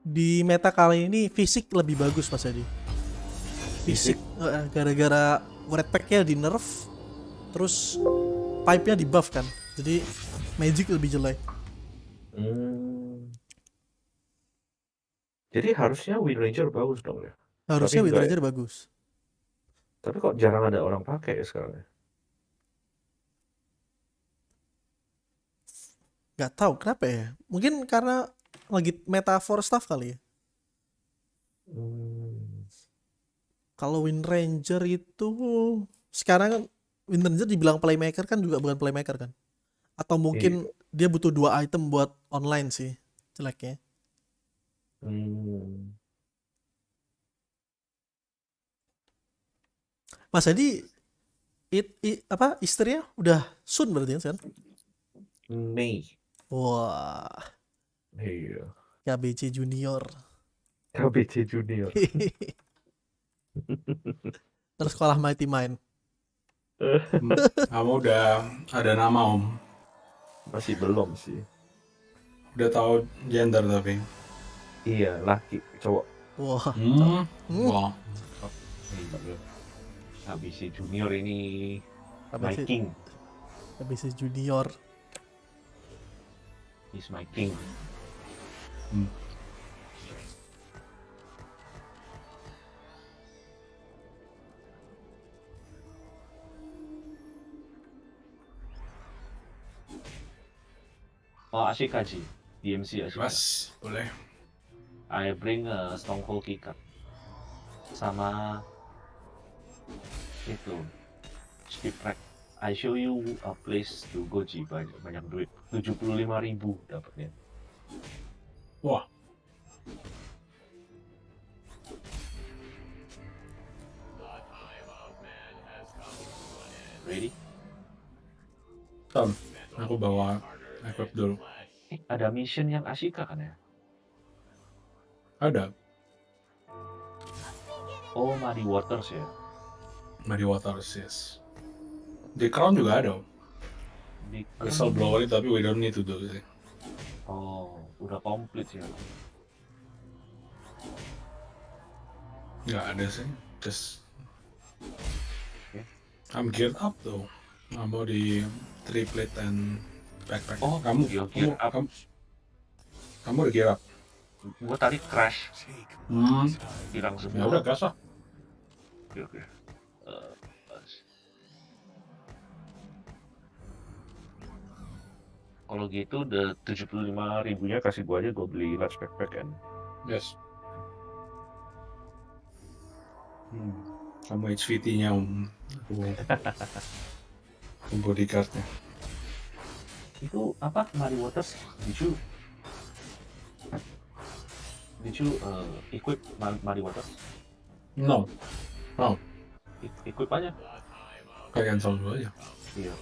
Di meta kali ini fisik lebih bagus Mas Adi. Fisik gara-gara red pack-nya di nerf, terus pipe-nya di buff kan. Jadi magic lebih jelek. Hmm. Jadi harusnya Wind Ranger bagus dong ya. Tapi Harusnya Wind enggak ya. Ranger bagus. Tapi kok jarang ada orang pakai ya sekarang ya. Gak tahu kenapa ya. Mungkin karena lagi metafor stuff kali ya. Hmm. Kalau Wind Ranger itu sekarang kan Wind Ranger dibilang playmaker kan juga bukan playmaker kan. Atau mungkin Iya. dia butuh 2 item buat online sih jeleknya. Hmm. Mas Adi apa istrinya udah soon berarti kan? Mei. Wah, Iya. KBC Junior. KBC Junior. Terus sekolah Mighty Mind. Kamu udah ada nama Om? Masih belum sih. Udah tahu gender tapi? Iya, laki, cowok. Wah, Wah. Iya. KBC Junior ini my KBC, king. KBC Junior. He's my king. Oh, asik Haji. DMC asik. Mas, boleh. I bring a Stronghold Kicker. Sama itu Shipwreck. I show you a place to go Ji, banyak duit. 75.000 dapatnya. Wah. Ready? Tom, aku bawa equip dulu. Ada mission yang Ashika kan ya? Ada. Oh, Muddy Waters ya? Muddy Waters, yes. Di Crown juga ada. Whistleblower tapi we don't need to do it. Oh, udah komplit ya? Nggak ada sih. Just Okay. I'm geared up though. Nggak mau di triplet and backpack. Oh, kamu gear up. Kamu udah gear up. Gua tadi crash, hilang Ya semua. udah gas lah. Oke. Kalau gitu udah 75.000-nya kasih gua aja, gua beli large backpack kan. Yes. Kamu HVT-nya Om. Aku bodyguard-nya. Itu apa? Muddy Waters? Did you equip Muddy Waters? No. Oh, Equip aja. kalian cancel dulu aja. Iya.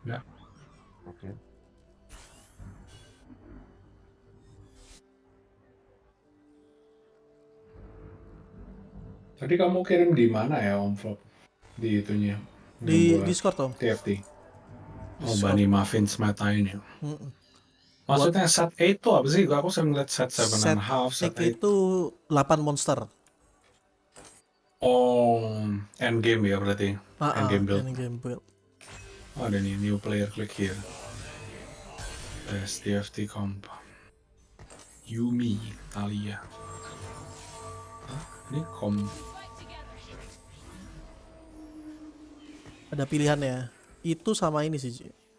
Ya. Oke. Tadi kamu kirim di mana ya Om Flop? Di itunya. Di Yang buat Discord Om. TFT. Oh, Discord. Bani Muffins meta ini. Maksudnya set 8 itu apa sih? Aku sering lihat set 7.5, set 8. Itu 8 monster. Oh, endgame ya berarti. Endgame build. Endgame build. Oh, ada nih, new player, click here. Best TFT comp. Yumi, Talia. Ini comp. Ada pilihannya. Itu sama ini sih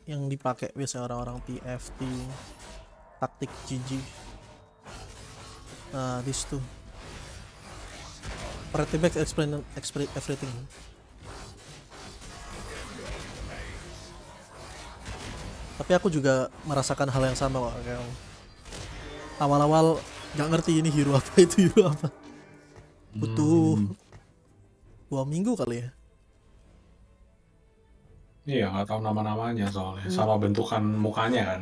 yang dipakai biasa orang-orang TFT taktik GG. Nah, this tuh. Pretty explain everything. Tapi aku juga merasakan hal yang sama kok. Kayak awal-awal nggak ngerti ini hero apa itu hero apa. Butuh 2 minggu kali ya. Iya, nggak tahu nama-namanya soalnya. Sama bentukan mukanya kan.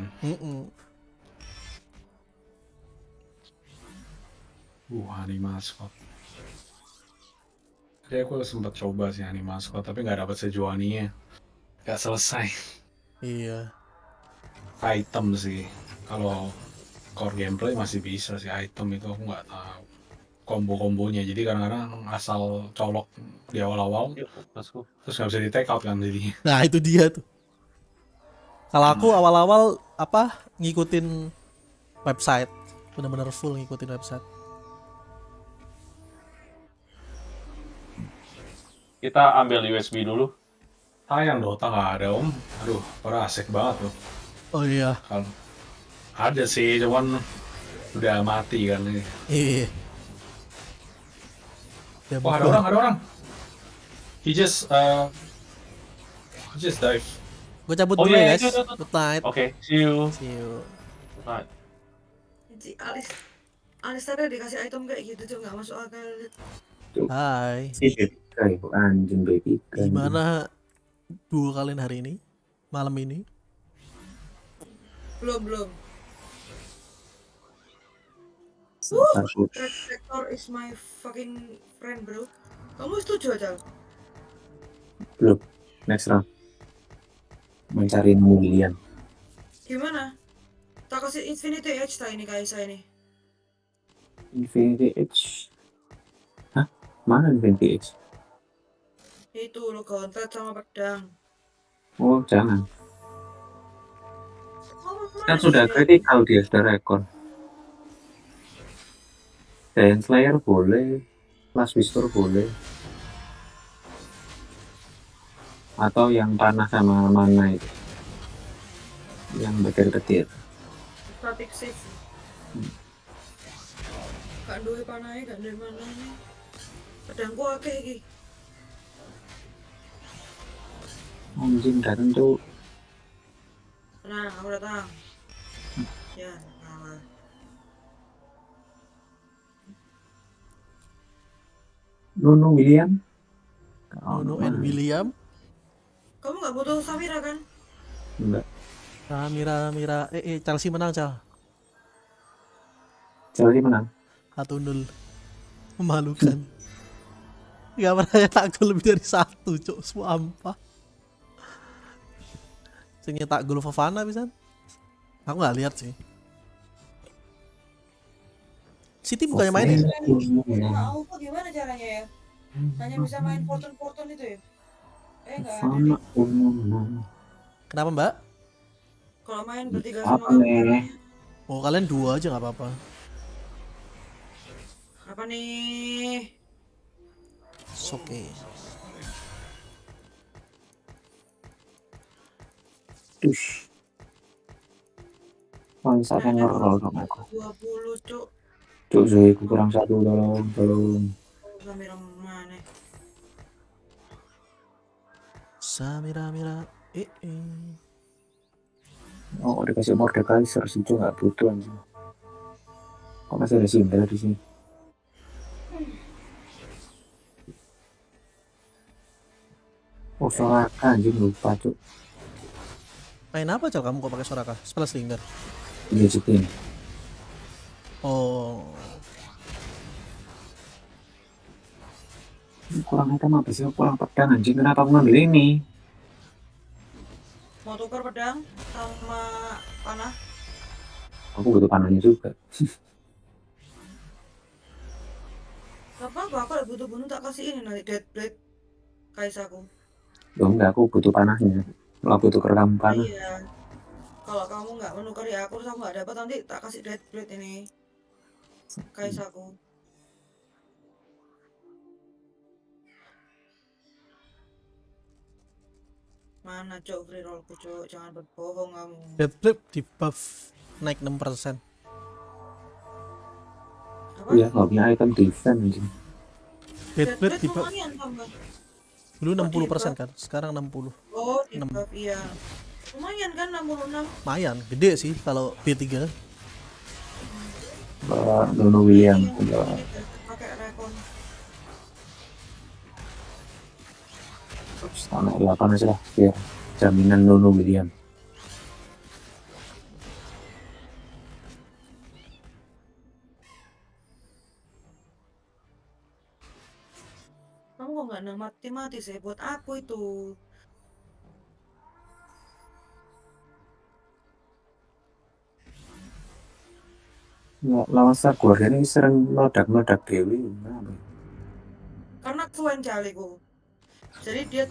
Animaskot. Tadi aku sempat coba sih Animaskot, tapi nggak dapat sejuaninya. Gak selesai. Iya. Item sih. Kalau core gameplay masih bisa sih, item itu aku nggak tahu kombo-kombonya. Jadi kadang-kadang asal colok di awal-awal Yuk, let's go. terus nggak bisa di take out kan jadinya. Nah, itu dia tuh. Kalau aku awal-awal ngikutin website, bener-bener full ngikutin website. Kita ambil USB dulu. Sayang Dota nggak ada om. Aduh, parah asik banget loh. Oh iya. Kalau ada sih, cuman udah mati kan ini. Iya. Ya, Wah ada orang, ada orang. He just dive. Gue cabut Oh dulu iya, ya guys. itu. Good night. Oke, see you. See you. Nah, Si Alis tadi dikasih item kayak gitu tuh nggak masuk akal. Hai. Si kayak anjing baby. Gimana duo kalian hari ini? Malam ini? Belum. Aku Rector is my fucking friend bro. Kamu setuju aja? belum. Next round. Mencari Mulian. Gimana? Tak kasih Infinity Edge tak ini Kaisa ini. Infinity Edge. Hah? Mana Infinity Edge? Itu lo gauntlet sama pedang. Oh jangan. Oh, Kan sudah critical dia sudah rekor. Giant Slayer boleh, Last Whisper boleh, atau yang panah sama mana itu, yang petir-petir. static save. Gak duwe panai, gak duwe mana nih. Pedangku akeh iki. Anjing datang tuh. Nah, aku datang. Ya, kalah. Nuno William. Nuno and William. Kamu gak butuh Samira kan? Enggak. Mira. Chelsea menang, Cal. Chelsea menang. 1-0. Memalukan. Gak pernah nyetak gol lebih dari 1, cok. Sumpah. Sing nyetak gol Fofana bisa? Aku gak lihat sih. City bukannya main ya? Nah, aku gimana caranya ya? Hanya bisa main Fortune itu ya? Nggak ada Sama deh. umum. Kenapa, Mbak? Kalau main bertiga Apa sama kamu nih? caranya. Oh, kalian 2 aja gak apa-apa. Apa nih? It's okay. Tush. Bangsa yang ngerol dong aku. 20 cuk. Cuk Zoe kurang 1 tolong. Samira mana? Samira. Oh dikasih Mordekaiser sih itu nggak butuh anjing. Kok masih ada Syndra di sini? Oh Soraka anjing lupa cuk. Main apa, Cal? Kamu kok pakai Soraka? Spell Slinger. Musikin. Oh. Kurang item apa sih? Kurang pedang anjing. Kenapa aku ngambil ini? Mau tukar pedang sama panah? Aku butuh panahnya juga. Gak apa-apa, aku butuh bunuh tak kasih ini nanti Dead Blade Kaisaku. Loh enggak, aku butuh panahnya. Kalau aku tuker kamu panah. Iya. Kalau kamu nggak menukari aku terus aku nggak dapat nanti tak kasih Dead Blade ini Kaisaku. Mana cok free rollku cok, jangan berbohong kamu. Deadlift di buff naik 6%. Apa? Iya, nggak punya item defense anjing. Deadlift di buff lumayan tambah. dulu Kok di 60% kan, sekarang 60. Oh, di 6. buff iya. Lumayan kan 66. Lumayan, gede sih kalau B3. Nono William. Iya, ini pakai rekon. Tanah 8 aja lah. Biar jaminan Nono William. Kamu kok nggak mati-mati sih buat aku itu. Lawan Star Guardian ini sering meledak-meledak dewi. Kenapa? Karena kesuwen caliku. Jadi dia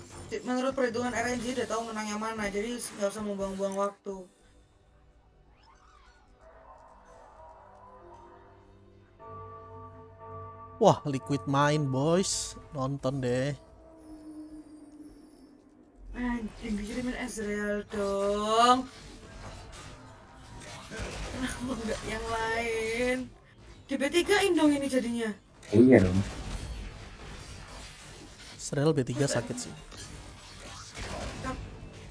menurut perhitungan RNG udah tahu menang yang mana, jadi nggak usah membuang-buang waktu. Wah, Liquid main boys, nonton deh. Anjing, dikirimin Ezreal dong. Kenapa nggak yang lain? Di B3-in dong ini jadinya. Iya dong. Srel B3 sakit sih.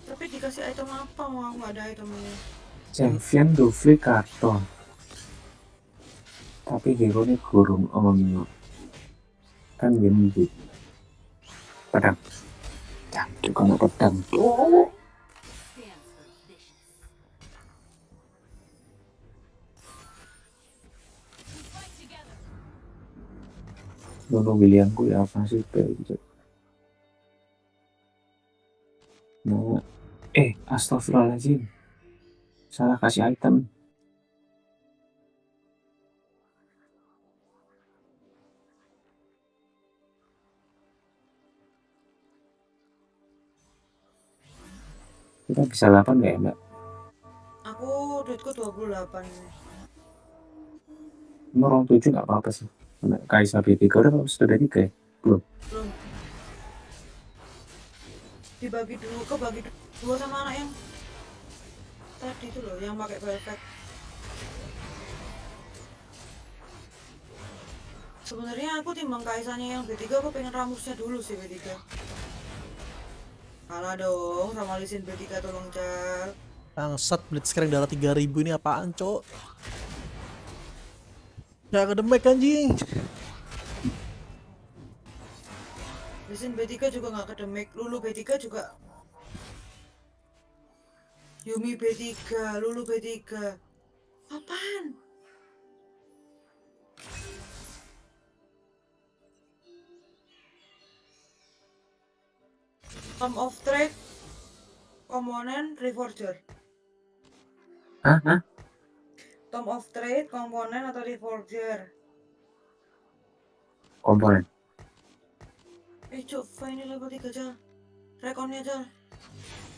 Tapi dikasih item apa? Mau aku nggak ada itemnya. Champion Dovle karton. Tapi hero ini gurung ono. Kan gini pedang. Cantik kena pedang. Nono Williamku ya apa sih gitu. Mau astagfirullahaladzim. Salah kasih item. Kita bisa 8 nggak ya mbak? Aku duitku 28 ini. Nomor 7 nggak apa-apa sih. Kaisa B3 udah sudah 3 ya? Belum. Belum. Dibagi dulu, kebagi dua sama anak yang tadi itu loh, yang pakai velvet. Sebenarnya aku timbang Kaisanya yang B3, aku pengen Ramusnya dulu sih B3. Kalah dong sama Lisin B3, tolong Cal. Bangsat, Blitzcrank darah 3000 ini apaan, cok? Ya kedemek anjing. Lisin B3 juga nggak kedemek, Lulu B3 juga. Yumi B3, Lulu B3. Apaan? Tom of Trade, komponen, Reforger. Hah? Tom of Trade, komponen atau Reforger? Komponen. Cuk, ini level 3 Cal. Rekonnya Cal.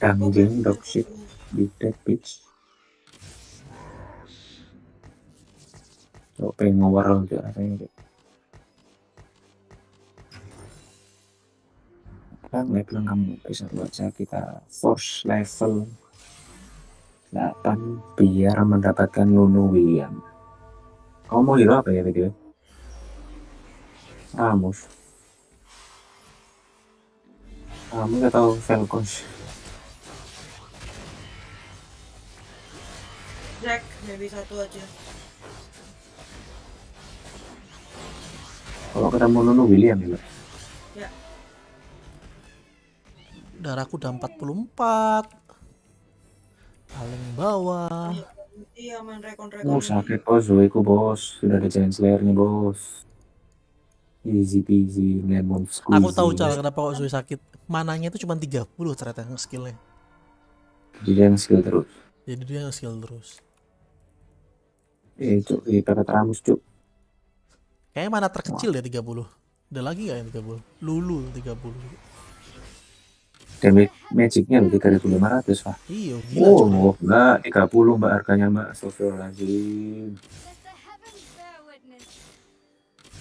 Damaging Dropship di Dead Beach. Coba pengen ngobrol tuh rasanya tuh. Level 6 bisa baca kita force level 8 biar mendapatkan Nunu William. Kamu mau hero apa ya video? Ramus. Kamu nggak tahu Falcons. Jack, maybe satu aja. Kalau ketemu Nunu William ya. Ya. Darahku udah 44. Paling bawah. Iya, main rekon-rekon Oh sakit Zoe ku bos. Sudah ada Giant Slayer-nya bos. Easy peasy lemon squeezy. Aku tahu cara kenapa kok Zoe sakit. Mananya itu cuma 30 ternyata skillnya. Jadi dia skill terus. Jadi dia skill terus. Cuk, di paket Ramus cuk. Kayaknya mana terkecil ya 30. Ada lagi gak yang 30? Lulu 30. Dan magicnya lebih 3.500 Pak. Iya gila coy. Oh enggak 30 mbak harganya mbak. Astagfirullahaladzim.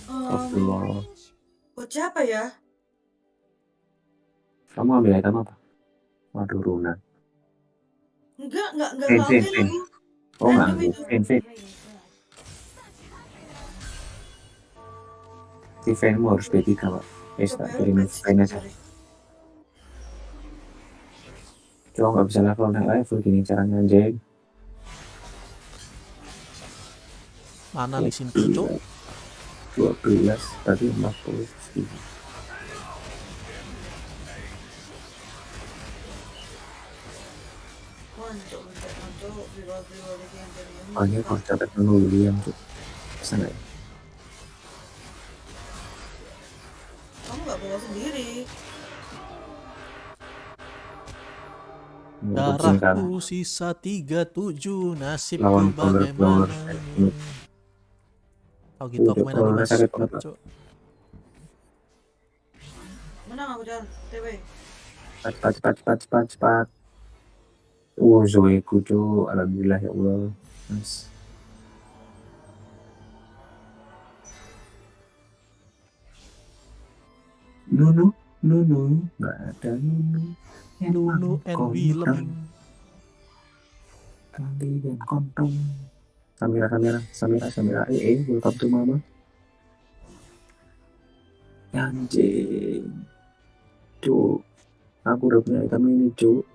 Astagfirullah. Buat siapa ya? Kamu ambil item apa? Waduh Runa. Enggak Vin. ambil. Oh nggak ambil. Vin. Si Venmu harus B3 pak. Tak kirim Vin aja. Coba nggak bisa level naik level gini caranya anjing. Mana di sini cok? 12 tadi 40. Hanya kalau catat menu William tuh sana ya. Kamu nggak bawa sendiri. Darahku sisa 37, nasibku Lawan bagaimana? Tau gitu aku main Udah animasi sakit banget, Pak. cok. Menang aku Cal, TW. Cepat. Zoe ku cuk, alhamdulillah ya Allah. Mas. Nunu, nggak ada Nunu. Nunu and Willem. Kali dan kontong. Samira, welcome to mama. Anjing. Cuk, aku udah punya item ini cuk.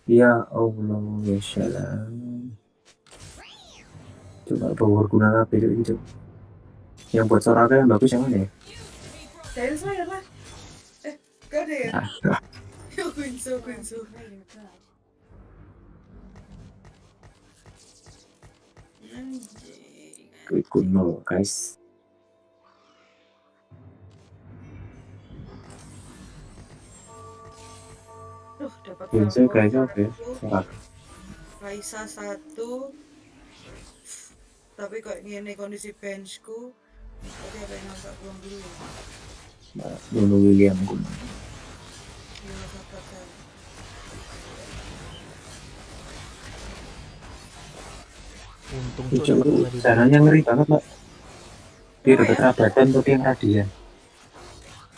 Ya Allah, ya salam. Coba power guna apa itu? Yang buat Soraka yang bagus yang mana ya? Dari saya lah. Gak ada ya? Ah, Quinso. Anjing. quick kuno guys. Duh, dapat Biasanya Falcon kayaknya oke. satu, Soraka. Raisa 1. Tapi kok ini kondisi benchku. Berarti apa yang agak buang dulu ya? Dulu William kuno. Gila sahabat Cal. Untung Itu cok dapat lebih caranya ngeri banget Mbak. Dia dapat rabadan tapi yang radian.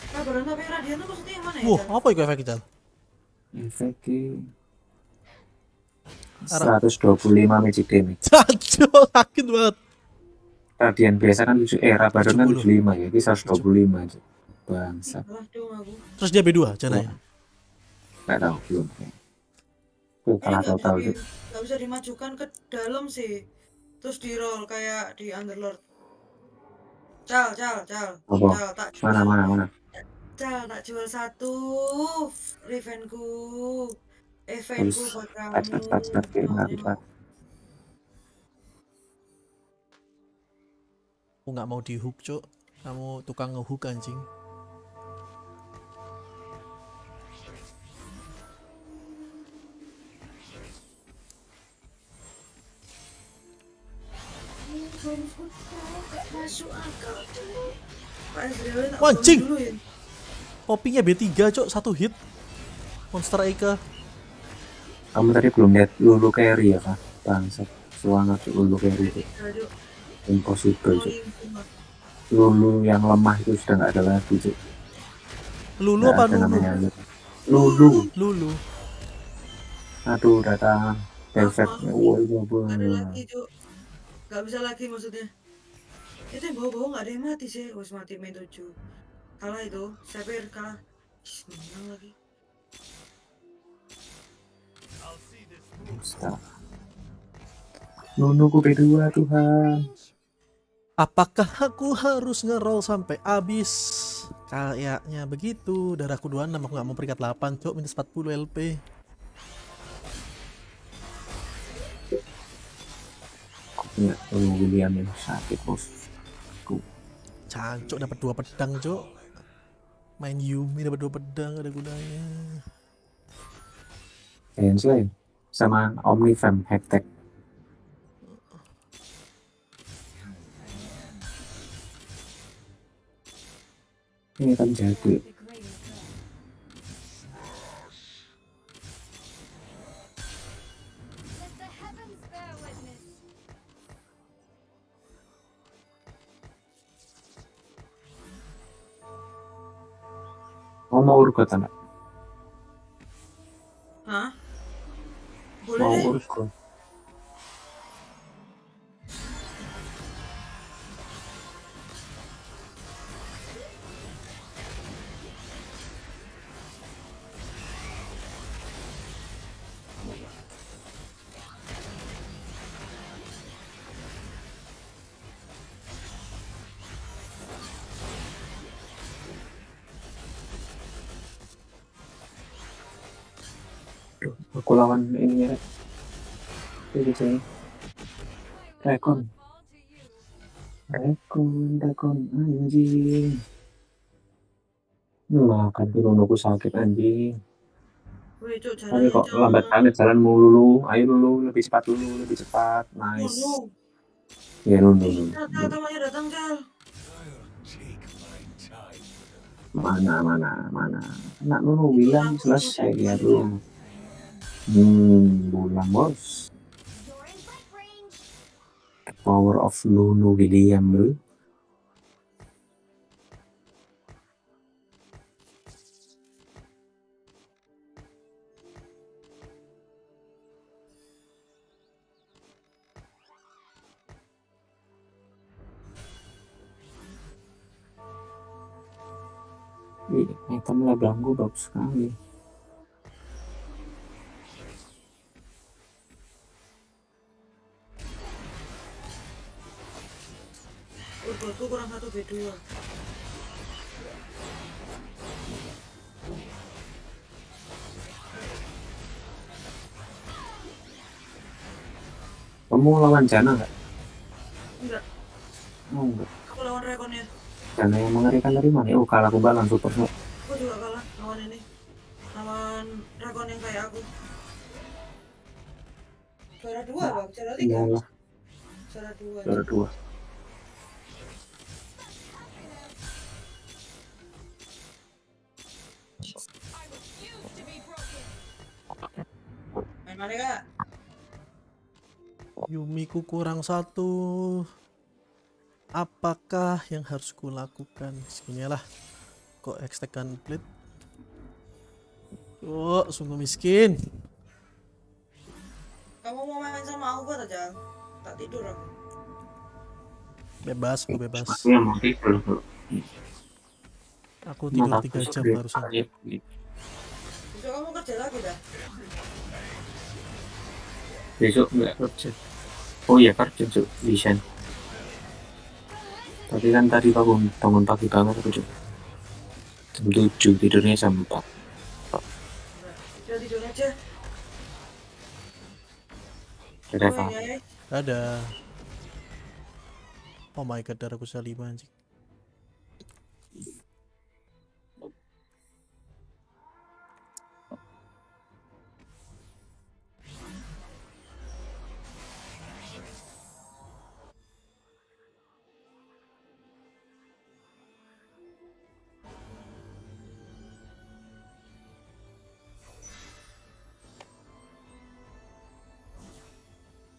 Kabaran tapi radian tuh maksudnya yang mana ya? Wah, Cal? apa itu efeknya Cal? Efeknya 125 magic damage. Cok, sakit banget. Radian biasa kan rabadan kan 70. 75 ya, ini 125 aja. Bangsa. Salah dong aku. Terus dia B2 jananya. Nggak tahu belum. Tuh Ini kalah total tuh. nggak bisa dimajukan ke dalam sih. Terus di roll kayak di Underlord. Cal, Apa? tak Mana. Cal, tak jual satu eventku buat kamu. Cepat, cepat. Aku nggak mau di hook cok. Kamu tukang ngehook anjing. Masuk akal tuh. Pak Ezreal tak Wancing. buang dulu ya. Poppingnya B3 cok, 1 hit. Monster Ike. Kamu tadi belum lihat Lulu carry ya Kak? Bangsat. Semangat Lulu carry itu. Aduh, Impossible cuk. rolling semua. Lulu yang lemah itu sudah nggak ada lagi cuk. Lulu Nggak apa ada Lulu? namanya Lulu. Lulu. Aduh datang. Efeknya woi Gak ada lagi cuk. Gak bisa lagi maksudnya. Itu yang bawa-bawa gak ada yang mati sih. Wes mati main 7. Kalah itu. Sapir kalah. Menang lagi. Nunuku B2 Tuhan. Apakah aku harus ngeroll sampai habis? Kayaknya begitu. Darahku 26, aku nggak mau peringkat 8 cok, minus 40 LP. Ya, William yang sakit bos. Cancok dapat 2 pedang cok. Main Yumi dapat 2 pedang, ada gunanya. Slime sama Omnifam hashtag. Ini kan jago. Mau urut anak. Hah? Boleh Mau deh. urut kok. Aku lawan ini ya. Ini sih. Rekon anjing. Makan tuh nunggu sakit anjing. Wih cuk, Tapi jalannya kok jangan. lambat banget jalan mulu. Ayo Lulu, lebih cepat. Nice. Dulu. Ya nunu. Cal, temannya datang, Cal. Mana. Nak nunu Itu bilang aku selesai dia itu. tuh. Bulan bos. Power of Nunu William bro. Item belanggu bagus sekali. Buatku kurang 1 B2. Kamu lawan Jana nggak? Enggak, Oh, enggak. aku lawan rekonnya. Jana yang mengerikan dari mana? Oh, kalah aku balan super shot. Aku juga kalah lawan ini. Lawan rekon yang kayak aku. Juara 2, Bang. Juara 3. Iyalah, Juara 2. juara 2. Main mana, Kak? Yumiku kurang 1. Apakah yang harus kulakukan? Segini lah. Kok ekstekan Plat? Oh, sungguh miskin. Kamu mau main sama aku gak, Jang? Tak tidur aku. Bebas, aku bebas. Sepatunya mau tidur bro. Aku tidur Mata 3 aku jam segede barusan. aja. Besok kamu kerja lagi dah? Besok nggak kerja. Oh iya kerja Cuk. Desain. Tapi kan tadi bangun pagi banget aku Cuk. Jam 7 tidurnya jam 4. Udah tidur aja. Udah Oh Pak. iya, Dadah. Oh my god, darahku 5 anjing.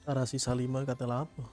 Darah sisa 5 kata apa?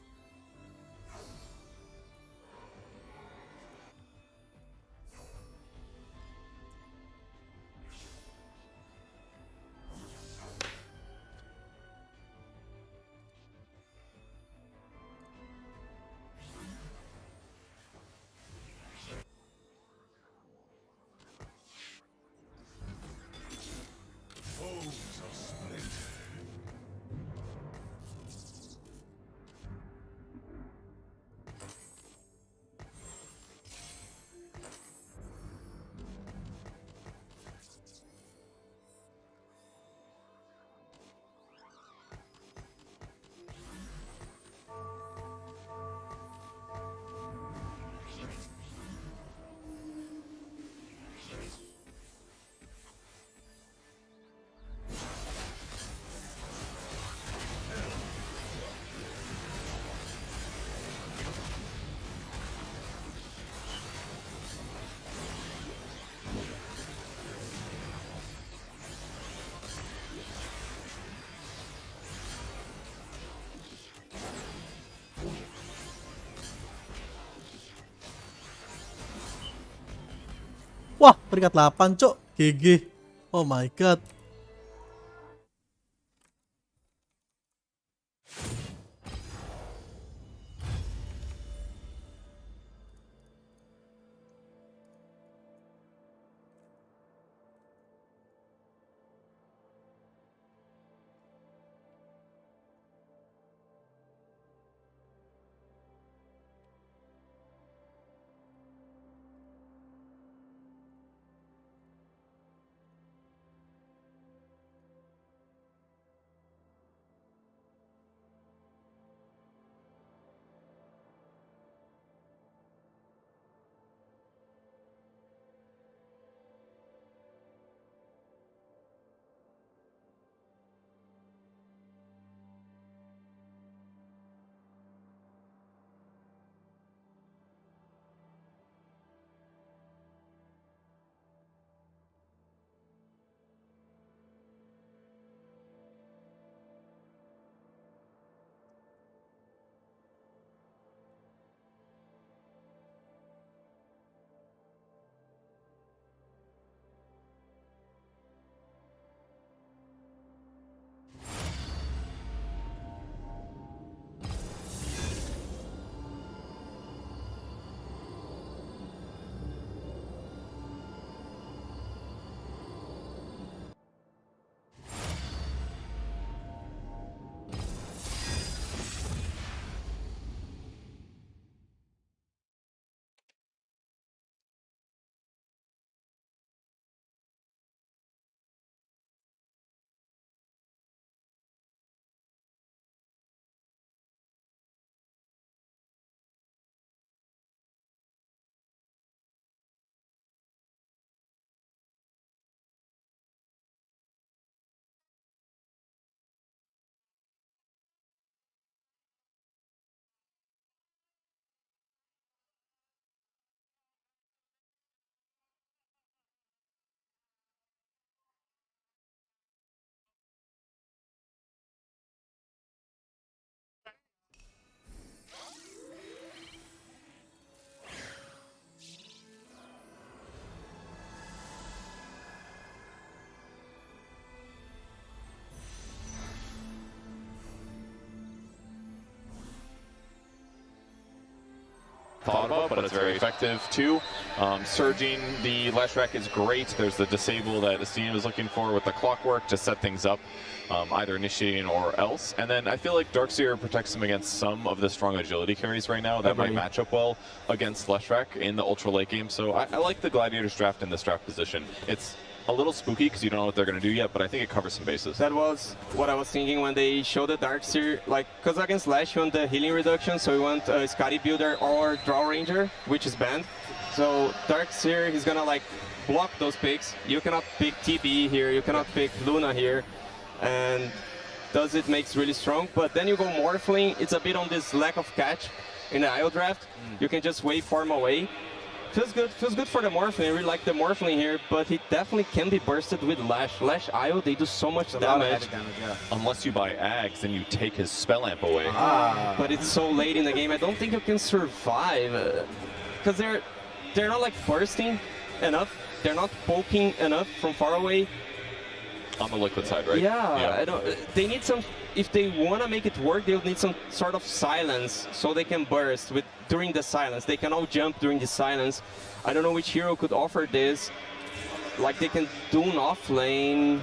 Wah, peringkat 8, Cok. GG. Oh my god. thought about, but it's very effective too. Surging the Leshrac is great. There's the disable that Esteem is looking for with the clockwork to set things up, either initiating or else. And then I feel like Darkseer protects him against some of the strong agility carries right now that might match up well against Leshrac in the ultra late game. So I like the Gladiators draft in this draft position. It's a little spooky because you don't know what they're going to do yet, but I think it covers some bases. That was what I was thinking when they showed the Darkseer, like, because against Lash you want the healing reduction, so you want Scotty Builder or Draw Ranger, which is banned. So Darkseer, he's gonna like block those picks. You cannot pick TB here, you cannot pick Luna here, and does it makes really strong. But then you go Morphling, it's a bit on this lack of catch in the IO draft. You can just waveform away. Feels good for the Morphling. I really like the Morphling here, but he definitely can be bursted with Lash. Lash IO, they do so much damage. Unless you buy Ags and you take his spell amp away. But it's so late in the game, I don't think you can survive. Because they're not like bursting enough. They're not poking enough from far away. On the liquid side, right? Yeah. I don't, they need some, if they want to make it work, they'll need some sort of silence so they can burst during the silence. They can all jump during the silence. I don't know which hero could offer this. Like they can do an Offlane.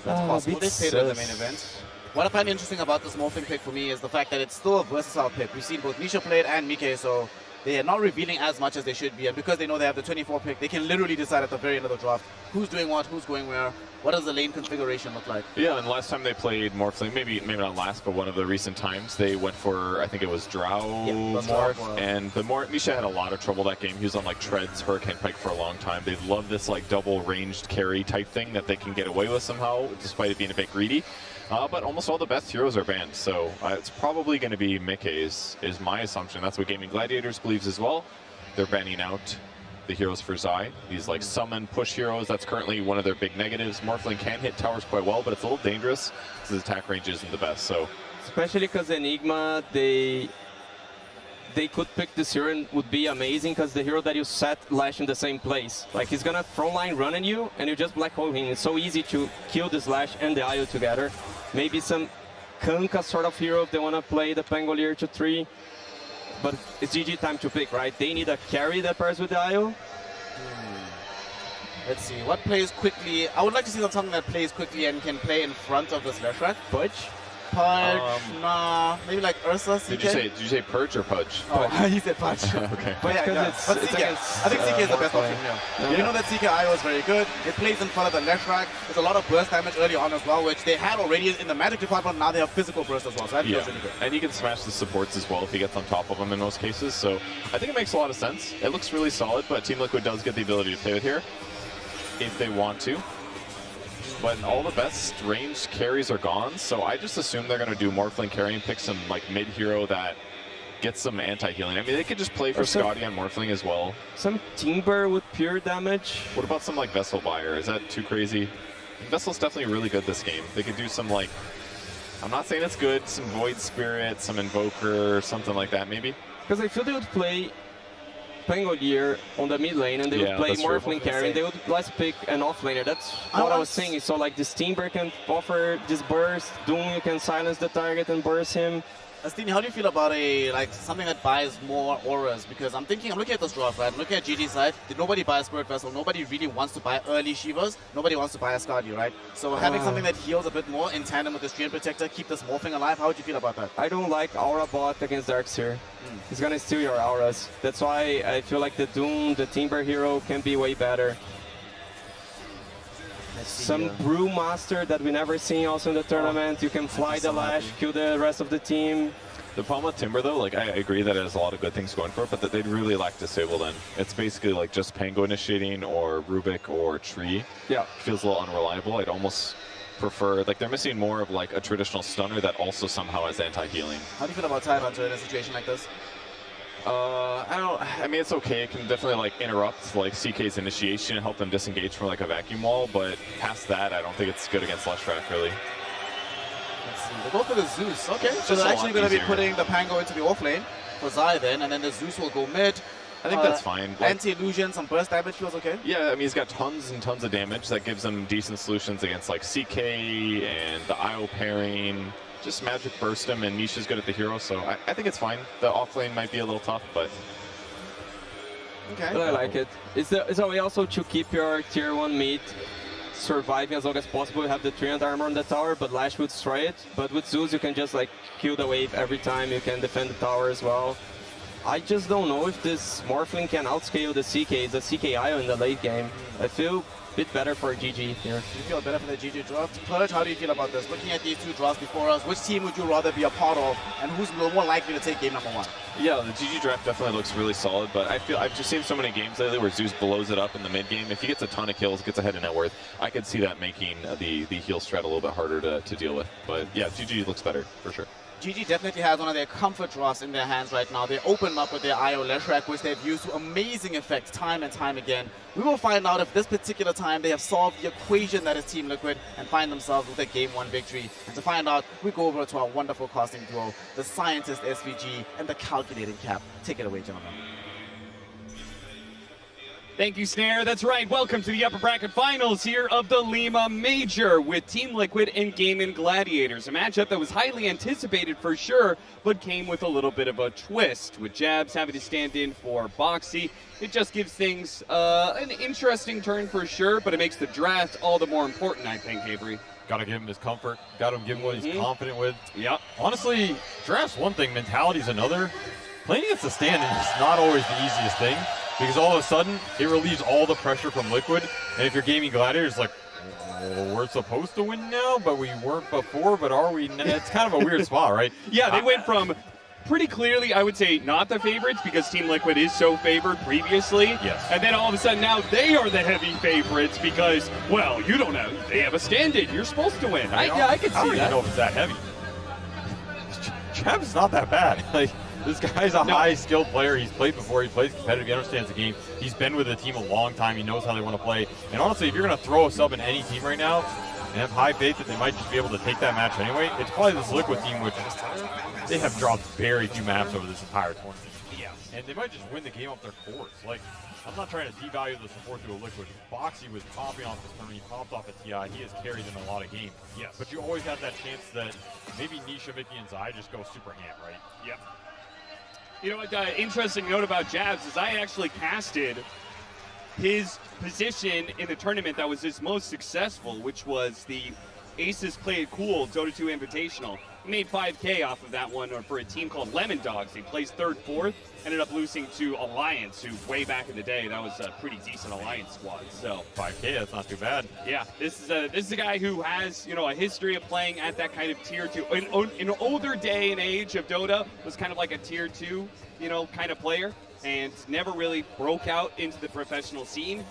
That's possible. They played in the main event. What I find interesting about this Morphling pick for me is the fact that it's still a versatile pick. We've seen both Nisha play it and Mike, so they are not revealing as much as they should be. And because they know they have the 24 pick, they can literally decide at the very end of the draft who's doing what, who's going where, what does the lane configuration look like. Yeah, and last time they played Morphling, maybe not last, but one of the recent times, they went for, I think it was Drow Morph, and the Nisha had a lot of trouble that game. He was on like Treads, Hurricane Pike for a long time. They love this like double ranged carry type thing that they can get away with somehow, despite it being a bit greedy. But almost all the best heroes are banned, so it's probably going to be Mickey's, is my assumption. That's what Gaming Gladiators believes as well. They're banning out the heroes for Zai. These like summon push heroes, that's currently one of their big negatives. Morphling can hit towers quite well, but it's a little dangerous because his attack range isn't the best. So especially because Enigma, they could pick this hero and would be amazing because the hero that you set Lash in the same place. Like he's gonna frontline run at you and you just black hole him. It's so easy to kill this Lash and the IO together. Maybe some Kanka sort of hero if they want to play the Pangolier to 3. But it's GG time to pick, right? They need a carry that pairs with the IO. Let's see, what plays quickly? I would like to see something that plays quickly and can play in front of this Leshrac. Pudge? Pudge, nah, maybe like Ursa, CK? Did you say Purge or Pudge? Oh, he said Pudge. Okay. But yeah, but CK, I think CK is the best option here. You know that CK IO is very good. It plays in front of the Leshrac. There's a lot of burst damage early on as well, which they had already in the magic department. Now they have physical burst as well, so that feels really good. And you can smash the supports as well if he gets on top of them in most cases. So I think it makes a lot of sense. It looks really solid, but Team Liquid does get the ability to play with here if they want to. But all the best ranged carries are gone, so I just assume they're going to do Morphling carry and pick some like mid hero that gets some anti-healing. I mean, they could just play for Scotty on Morphling as well. Some Timber with pure damage. What about some like Vessel Buyer? Is that too crazy? Vessel's definitely really good this game. They could do some like, I'm not saying it's good, some Void Spirit, some Invoker, something like that maybe. Because I feel they would play Pangolier on the mid lane and they would play Morphling carry and they would let's pick an offlaner. That's what I was saying. So like this Timber can offer this burst, Doom you can silence the target and burst him. Astini, how do you feel about something that buys more auras? Because I'm looking at this draft, right? I'm looking at GG side. Nobody buys Spirit Vessel. Nobody really wants to buy early Shivas. Nobody wants to buy a Skadi, right? So having something that heals a bit more in tandem with the Stream Protector, keep this morphing alive. How would you feel about that? I don't like Aura Bot against Darkseer. He's gonna steal your auras. That's why I feel like the Doom, the Timber hero can be way better. Some Brewmaster that we never seen also in the tournament. You can fly the Lash, kill the rest of the team. The problem with Timber though, like I agree that it has a lot of good things going for it, but that they'd really lack Disable then. It's basically like just Pango initiating or Rubik or Tree. Yeah. Feels a little unreliable. I'd almost prefer, like they're missing more of like a traditional stunner that also somehow has anti-healing. How do you feel about Tidehunter in a situation like this? I mean, it's okay. It can definitely like interrupt like CK's initiation and help them disengage from like a vacuum wall, but past that, I don't think it's good against Leshrac really. Let's see. They go for the Zeus. Okay, so they're actually going to be putting the Pango into the offlane for Zai then, and then the Zeus will go mid. I think that's fine. Like, anti-illusion, some burst damage feels okay? Yeah, I mean, he's got tons and tons of damage that gives him decent solutions against like CK and the IO pairing. just magic burst him, and Nisha's good at the hero, so I think it's fine. The offlane might be a little tough, but Okay. But I like it. It's a way also to keep your tier 1 mid surviving as long as possible. You have the 300 armor on the tower, but Lash will destroy it. But with Zeus, you can just like kill the wave every time. You can defend the tower as well. I just don't know if this Morphling can outscale the CK. It's a CK IO in the late game. I feel a bit better for GG here. You feel better for the GG draft. Purge, how do you feel about this? Looking at these two drafts before us, which team would you rather be a part of, and who's more likely to take game number 1? yeah, the GG draft definitely looks really solid, but I feel I've just seen so many games lately where Zeus blows it up in the mid game. If he gets a ton of kills, gets ahead of net worth, I could see that making the heal strat a little bit harder to deal with. But yeah, GG looks better for sure. GG definitely has one of their comfort draws in their hands right now. They open them up with their IO Leshrac, which they've used to amazing effect time and time again. We will find out if this particular time they have solved the equation that is Team Liquid and find themselves with a Game 1 victory. And to find out, we go over to our wonderful casting duo, the Scientist SVG and the Calculating Cap. Take it away, gentlemen. Thank you, Snare. That's right. Welcome to the upper bracket finals here of the Lima Major with Team Liquid and Gaming Gladiators. A matchup that was highly anticipated for sure, but came with a little bit of a twist. With Jabs having to stand in for Boxy, it just gives things an interesting turn for sure, but it makes the draft all the more important, I think, Avery. Got to give him his comfort. Got to give him what he's confident with. Yep. Honestly, draft's one thing, mentality's another. Playing against the standing is not always the easiest thing, because all of a sudden, it relieves all the pressure from Liquid. And if you're Gaming Gladiators, like, well, we're supposed to win now, but we weren't before, but are we now? It's kind of a weird spot, right? Yeah, they went from pretty clearly, I would say, not the favorites, because Team Liquid is so favored previously. Yes. And then all of a sudden now they are the heavy favorites because, well, you don't know. They have a stand-in. You're supposed to win. I can see I don't even that. know if it's that heavy. Jab's not that bad. Like, this guy's a high-skilled player. He's played before. He plays competitive. He understands the game. He's been with the team a long time. He knows how they want to play. And honestly, if you're going to throw a sub in any team right now and have high faith that they might just be able to take that match anyway, it's probably this Liquid team, which they have dropped very few maps over this entire tournament. Yeah. And they might just win the game off their cores. Like, I'm not trying to devalue the support to a Liquid. Boxy was popping off this tournament. He popped off at TI. He has carried in a lot of games. Yes. But you always have that chance that maybe Nisha, Mickey, and Zai just go super ham, right? Yep. You know what, interesting note about Jabs is I actually casted his position in the tournament that was his most successful, which was the Aces Play It Cool Dota 2 Invitational. He made 5K off of that one for a team called Lemon Dogs. He placed 3rd, 4th, ended up losing to Alliance, who way back in the day, that was a pretty decent Alliance squad. So 5K, that's not too bad. yeah, this is a guy who has, you know, a history of playing at that kind of tier 2. In an older day and age of Dota, was kind of like a tier 2, you know, kind of player, and never really broke out into the professional scene.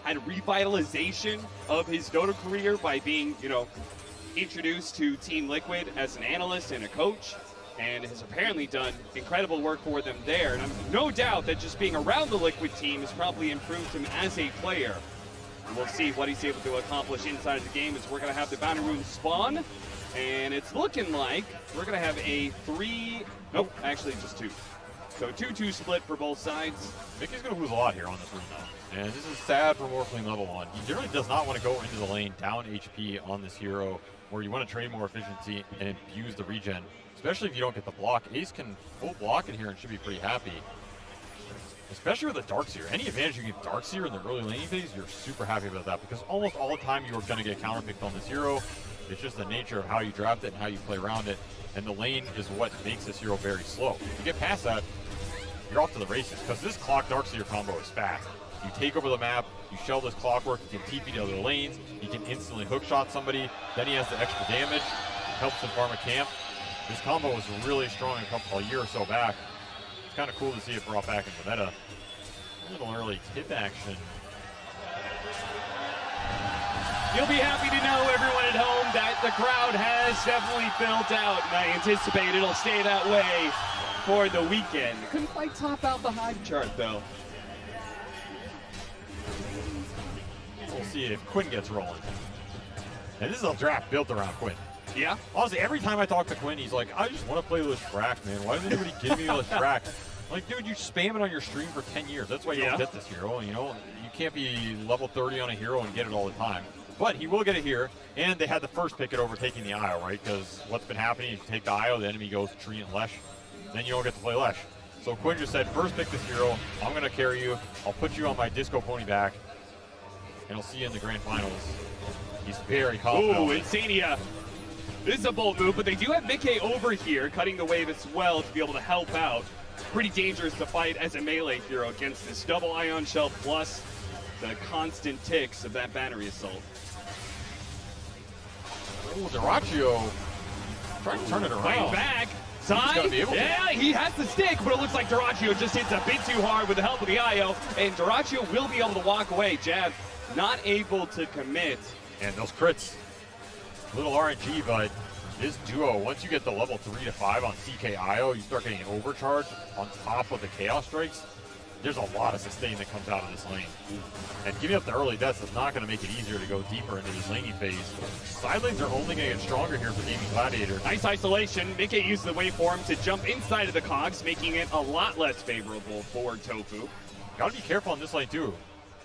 Had a revitalization of his Dota career by being, you know, introduced to Team Liquid as an analyst and a coach, and has apparently done incredible work for them there. And I'm no doubt that just being around the Liquid team has probably improved him as a player. And we'll see what he's able to accomplish inside of the game as we're going to have the bounty rune spawn. And it's looking like we're going to have a 3, nope, actually just 2. So 2-2 split for both sides. Mickey's going to lose a lot here on this rune, though. And this is sad for Morphling level 1. He generally does not want to go into the lane down HP on this hero, where you want to trade more efficiency and abuse the regen, especially if you don't get the block. Ace can full block in here and should be pretty happy, especially with the Darkseer. Any advantage you get Darkseer in the early laning phase, you're super happy about that, because almost all the time you are going to get counterpicked on this hero. It's just the nature of how you draft it and how you play around it, and the lane is what makes this hero very slow. If you get past that, you're off to the races, because this Clock Darkseer combo is fast. You take over the map, you shell this Clockwork, you can TP to other lanes, you can instantly hookshot somebody, then he has the extra damage, helps him farm a camp. This combo was really strong a year or so back. It's kind of cool to see it brought back into meta. A little early tip action. You'll be happy to know, everyone at home, that the crowd has definitely filled out, and I anticipate it'll stay that way for the weekend. Couldn't quite top out the Hive chart, though. We'll see if Quinn gets rolling. And this is a draft built around Quinn. Yeah? Honestly, every time I talk to Quinn, he's like, I just want to play Leshrac, man. Why doesn't anybody give me Leshrac? I'm like, dude, you spam it on your stream for 10 years. That's why you don't get this hero. You know, you can't be level 30 on a hero and get it all the time. But he will get it here, and they had the first pick at overtaking the IO, right? Because what's been happening is you take the IO, the enemy goes tree and Lesh, then you don't get to play Lesh. So Quinn just said, first pick this hero, I'm going to carry you, I'll put you on my Disco Pony back, and I'll see you in the grand finals. He's very confident. Ooh, Insania. This is a bold move, but they do have Mickey over here, cutting the wave as well to be able to help out. Pretty dangerous to fight as a melee hero against this double Ion Shell plus the constant ticks of that battery assault. Oh, Duraccio trying to turn it around. Fighting back. Sai, yeah, he has the stick, but it looks like Duraccio just hits a bit too hard with the help of the IO, and Duraccio will be able to walk away. Jab not able to commit. And those crits, little RNG, but this duo, once you get the level 3 to 5 on CKIO, you start getting overcharge on top of the Chaos Strikes. There's a lot of sustain that comes out of this lane. And giving up the early deaths is not going to make it easier to go deeper into this laning phase. Side lanes are only going to get stronger here for Gaming Gladiator. Nice isolation. Mickey used the waveform to jump inside of the cogs, making it a lot less favorable for Tofu. Gotta be careful on this lane too.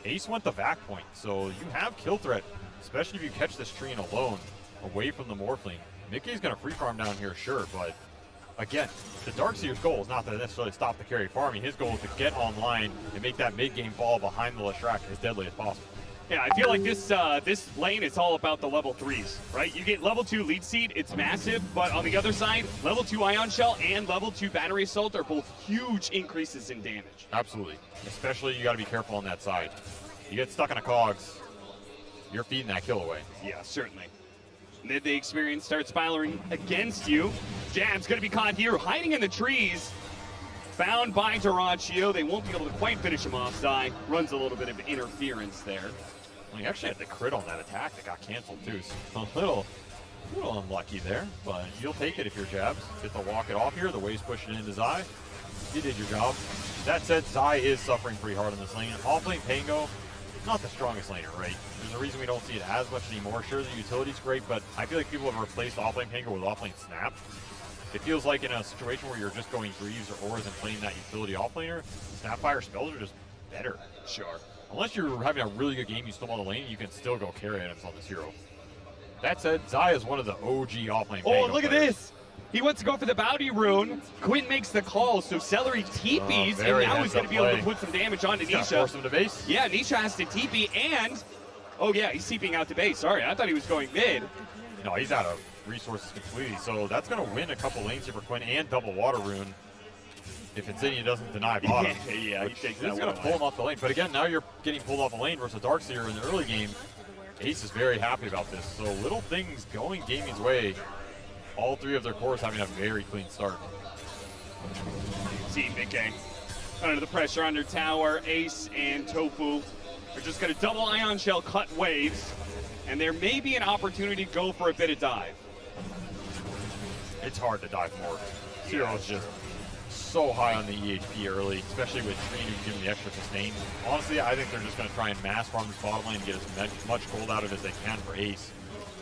Ace went the back point, so you have kill threat, especially if you catch this tree in alone, away from the Morphling. Mickey's going to free farm down here, sure, but again, the Darkseer's goal is not to necessarily stop the carry farming. His goal is to get online and make that mid-game ball behind the Leshrac as deadly as possible. Yeah, I feel like this this lane is all about the level 3s, right? You get level 2 lead seed, it's massive, but on the other side, level 2 Ion Shell and level 2 Battery Assault are both huge increases in damage. Absolutely. Especially you got to be careful on that side. You get stuck in a cogs, you're feeding that kill away. Yeah, certainly. Then the experience starts spiraling against you. Jab's going to be caught here, hiding in the trees. Found by Duraccio. They won't be able to quite finish him off. Zai runs a little bit of interference there. Well, he actually had the crit on that attack that got canceled too. So a little unlucky there, but you'll take it if you're Jabs. Get to walk it off here. The wave's pushing into Zai. You did your job. That said, Zai is suffering pretty hard on this lane. Offlane Pango, not the strongest laner, right? There's a reason we don't see it as much anymore. Sure, the utility's great, but I feel like people have replaced Offlane Pango with Offlane Snap. It feels like in a situation where you're just going Greaves or Auras and playing that utility offlaner, Snapfire spells are just better. Sure. Unless you're having a really good game, you still on the lane, you can still go carry items on this hero. That said, Zai is one of the OG offlane Oh, Pango look at players. this! He wants to go for the bounty rune. Quinn makes the call, so Celery TPs, and now he's going to be able to put some damage onto He's Nisha. gonna force him to base. Yeah, Nisha has to TP, and... Oh yeah, he's TPing out to base. Sorry, I thought he was going mid. No, he's out of resources completely, so that's going to win a couple lanes here for Quinn and double water rune if Insidia doesn't deny bottom. Yeah, he takes that He's going to pull him off the lane, but again, now you're getting pulled off the lane versus Darkseer in the early game. Ace is very happy about this, so little things going Gaming's way. All three of their cores having a very clean start. See Mickey under the pressure under tower. Ace and Tofu are just going to double Ion Shell cut waves, and there may be an opportunity to go for a bit of dive. It's hard to dive more. Zero's just so high on the EHP early, especially with Trine giving the extra sustain. Honestly, I think they're just going to try and mass farm this bottom lane and get as much gold out of it as they can for Ace.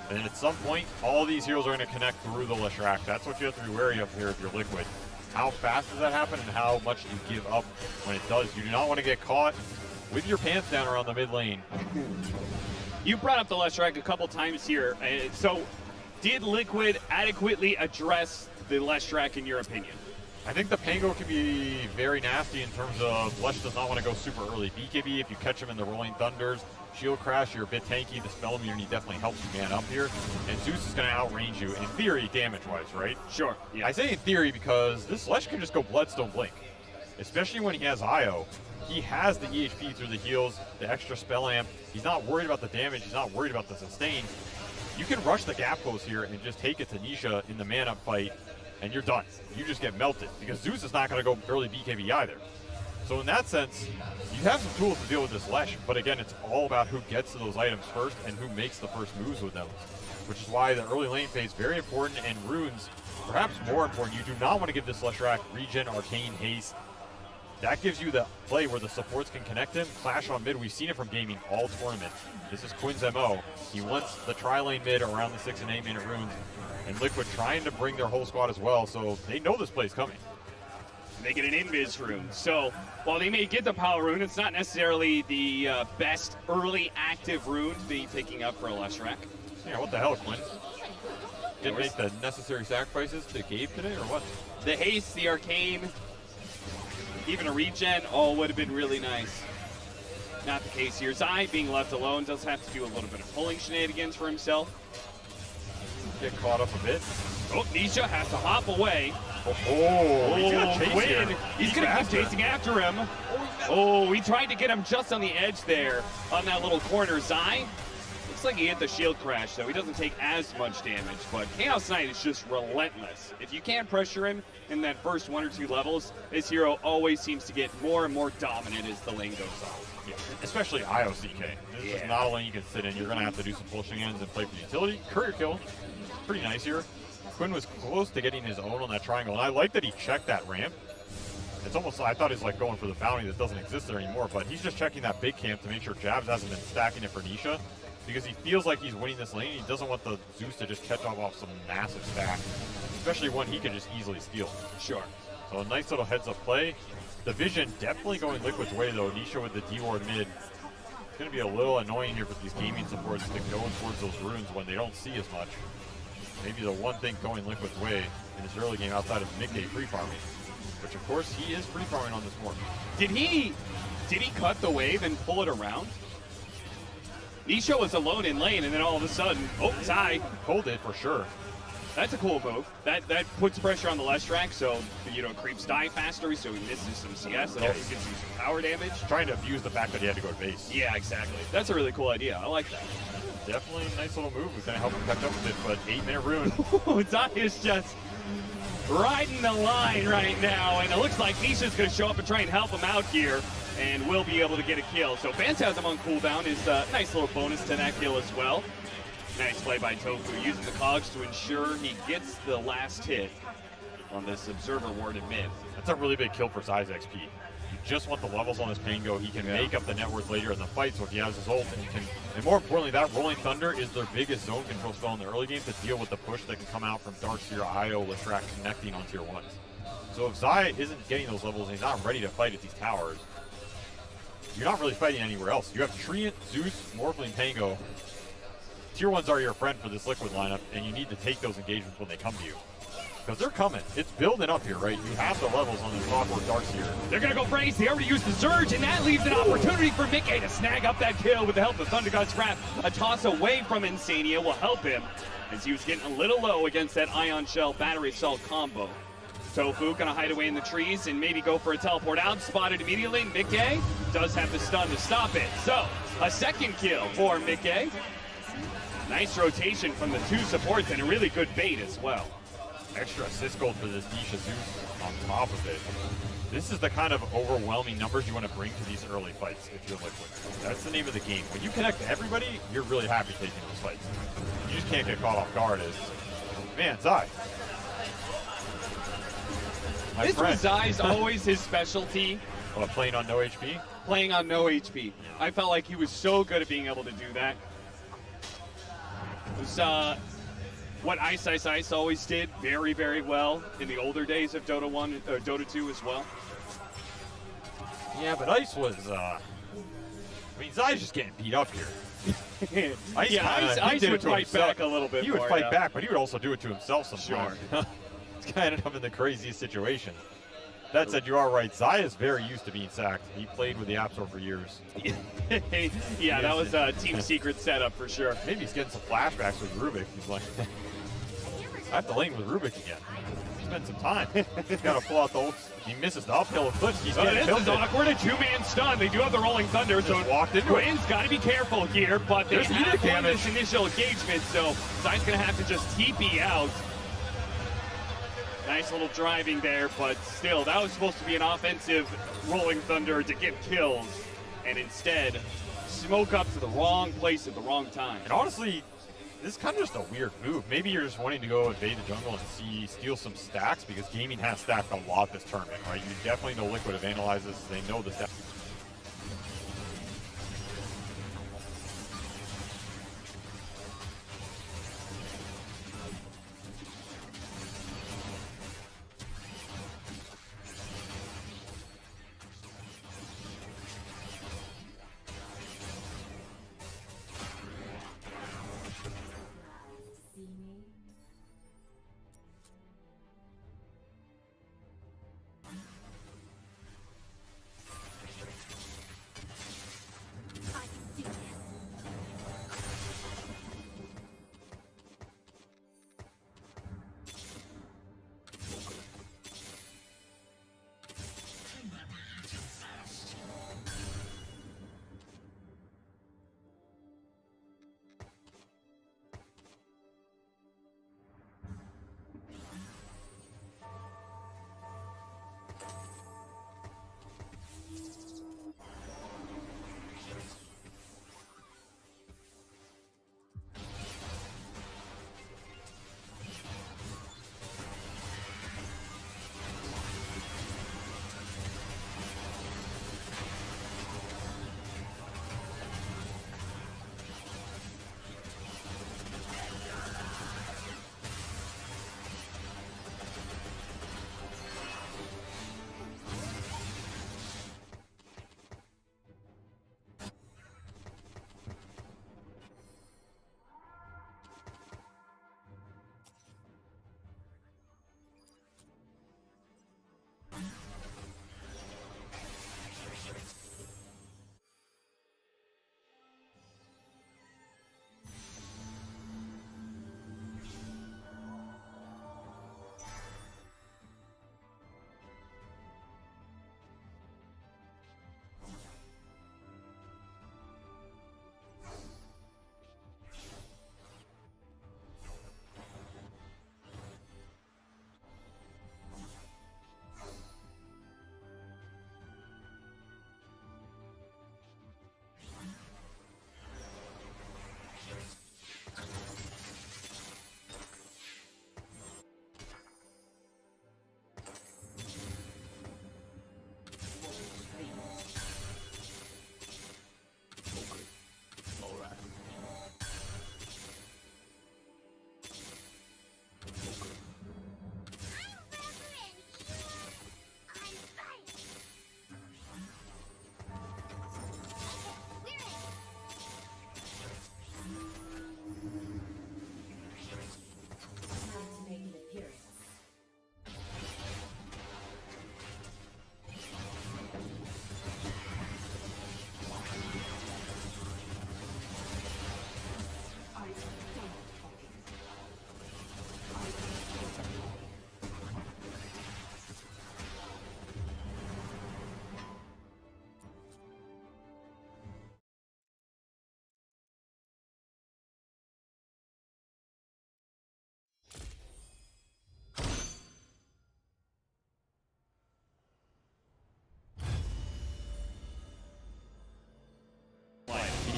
And then at some point, all these heroes are going to connect through the Leshrac. That's what you have to be wary of here if you're Liquid. How fast does that happen and how much do you give up when it does? You do not want to get caught with your pants down around the mid lane. You brought up the Leshrac a couple times here. So did Liquid adequately address the Leshrac in your opinion? I think the Pango can be very nasty in terms of Lesh does not want to go super early BKB. If you catch him in the Rolling Thunders, Shield Crash, you're a bit tanky. The spell immunity definitely helps you man up here. And Zeus is going to outrange you, in theory, damage-wise, right? Sure. Yeah. I say in theory because this Lesh can just go Bloodstone Blink. Especially when he has IO. He has the EHP through the heals, the extra spell amp. He's not worried about the damage. He's not worried about the sustain. You can rush the gap close here and just take it to Nisha in the man-up fight, and you're done. You just get melted because Zeus is not going to go early BKB either. So in that sense, you have some tools to deal with this Lesh, but again, it's all about who gets to those items first and who makes the first moves with them, which is why the early lane phase is very important, and runes, perhaps more important. You do not want to give this Leshrac regen, arcane, haste. That gives you the play where the supports can connect him. Clash on mid, we've seen it from Gaming all tournament. This is Quinn's MO. He wants the tri-lane mid around the 6 and 8 minute runes, and Liquid trying to bring their whole squad as well, so they know this play's coming. and they get an invis rune. So while they may get the power rune, it's not necessarily the best early active rune to be picking up for a Leshrac. Yeah, what the hell, Quinn? Didn't make the necessary sacrifices to Gabe today, or what? The haste, the arcane, even a regen, all would have been really nice. Not the case here. Zai being left alone does have to do a little bit of pulling shenanigans for himself. Get caught up a bit. Oh, Nisha has to hop away. Oh, he's gonna chase Quinn, here. he's gonna keep chasing after him. Oh, he tried to get him just on the edge there, on that little corner. Zai, looks like he hit the shield crash, so he doesn't take as much damage, but Chaos Knight is just relentless. If you can't pressure him in that first 1 or 2 levels, this hero always seems to get more and more dominant as the lane goes on. Yeah, especially IOCK. This is not a lane you can sit in. You're gonna have to do some pull shenanigans and play for utility. Courier kill, pretty nice here. Quinn was close to getting his own on that triangle, and I like that he checked that ramp. It's almost, I thought he was like going for the bounty that doesn't exist there anymore, but he's just checking that big camp to make sure Jabs hasn't been stacking it for Nisha, because he feels like he's winning this lane. He doesn't want the Zeus to just catch off some massive stack, especially one he could just easily steal. Sure. So a nice little heads up play. The vision definitely going Liquid's way though. Nisha with the D-Ward mid. It's going to be a little annoying here for these gaming supports to go towards those runes when they don't see as much. Maybe the one thing going Liquid's way in this early game outside of mid-game free farming, which of course he is free farming on this morning. Did he cut the wave and pull it around? Nisha was alone in lane, and then all of a sudden, oh, Zai pulled it for sure. That's a cool move. That puts pressure on the Leshrac, so you know creeps die faster, so he misses some CS. It also gives him some power damage. Trying to abuse the fact that he had to go to base. Yeah, exactly. That's a really cool idea. I like that. Definitely a nice little move. It's going to help him catch up with it, but 8-minute rune. Zai is just riding the line right now, and it looks like Nisha's going to show up and try and help him out here, and will be able to get a kill. So Phantasm on cooldown is a nice little bonus to that kill as well. Nice play by Tofu, using the cogs to ensure he gets the last hit on this Observer Ward in mid. That's a really big kill for Zai's XP. You just want the levels on this Pango. He can make up the net worth later in the fight, so if he has his ult, and more importantly, that Rolling Thunder is their biggest zone control spell in the early game to deal with the push that can come out from Darkseer, Io, Leshrac connecting on tier 1s. So if Zai isn't getting those levels and he's not ready to fight at these towers, you're not really fighting anywhere else. You have Treant, Zeus, Morphling, Pango. Tier 1s are your friend for this Liquid lineup, and you need to take those engagements when they come to you. Because they're coming. It's building up here, right? You have the levels on this awkward Darkseer. They're going to go for Ace. They already used the Surge, and that leaves an opportunity for Mickey to snag up that kill with the help of Thunder God's Wrath. A toss away from Insania will help him, as he was getting a little low against that Ion Shell Battery Assault combo. Tofu gonna hide away in the trees and maybe go for a teleport out. Spotted immediately. Mickey does have the stun to stop it. So, a second kill for Mickey. Nice rotation from the 2 supports and a really good bait as well. Extra assist gold for this Nisha Zeus on top of it. This is the kind of overwhelming numbers you want to bring to these early fights if you're Liquid. That's the name of the game. When you connect to everybody, you're really happy taking those fights. You just can't get caught off guard as, man, Zai. This was Zai's always his specialty. Playing on no HP? Playing on no HP. I felt like he was so good at being able to do that. It was what Ice always did very, very well in the older days of Dota 1, Dota 2 as well. Yeah, but Ice was, I mean, Zai's just getting beat up here. Ice would fight back a little bit. He would fight back, but he would also do it to himself sometimes. Sure. It's kind of in the craziest situation. That said, you are right. Zai is very used to being sacked. He played with the App Store for years. Yeah, that was a team secret setup for sure. Maybe he's getting some flashbacks with Rubik. He's like, I have to lane with Rubik again. Spend some time. He's got to pull out the ult. He misses the uphill eclipse. He's getting this is awkward. A 2-man stun. They do have the Rolling Thunder, so walked into Quinn's got to be careful here, but they have won this initial engagement, so Zai's going to have to just TP out. Nice little driving there, but still, that was supposed to be an offensive Rolling Thunder to get kills, and instead, smoke up to the wrong place at the wrong time. And honestly, this is kind of just a weird move. Maybe you're just wanting to go invade the jungle and steal some stacks, because Gaming has stacked a lot this tournament, right? You definitely know Liquid have analyzed this. They know the stats.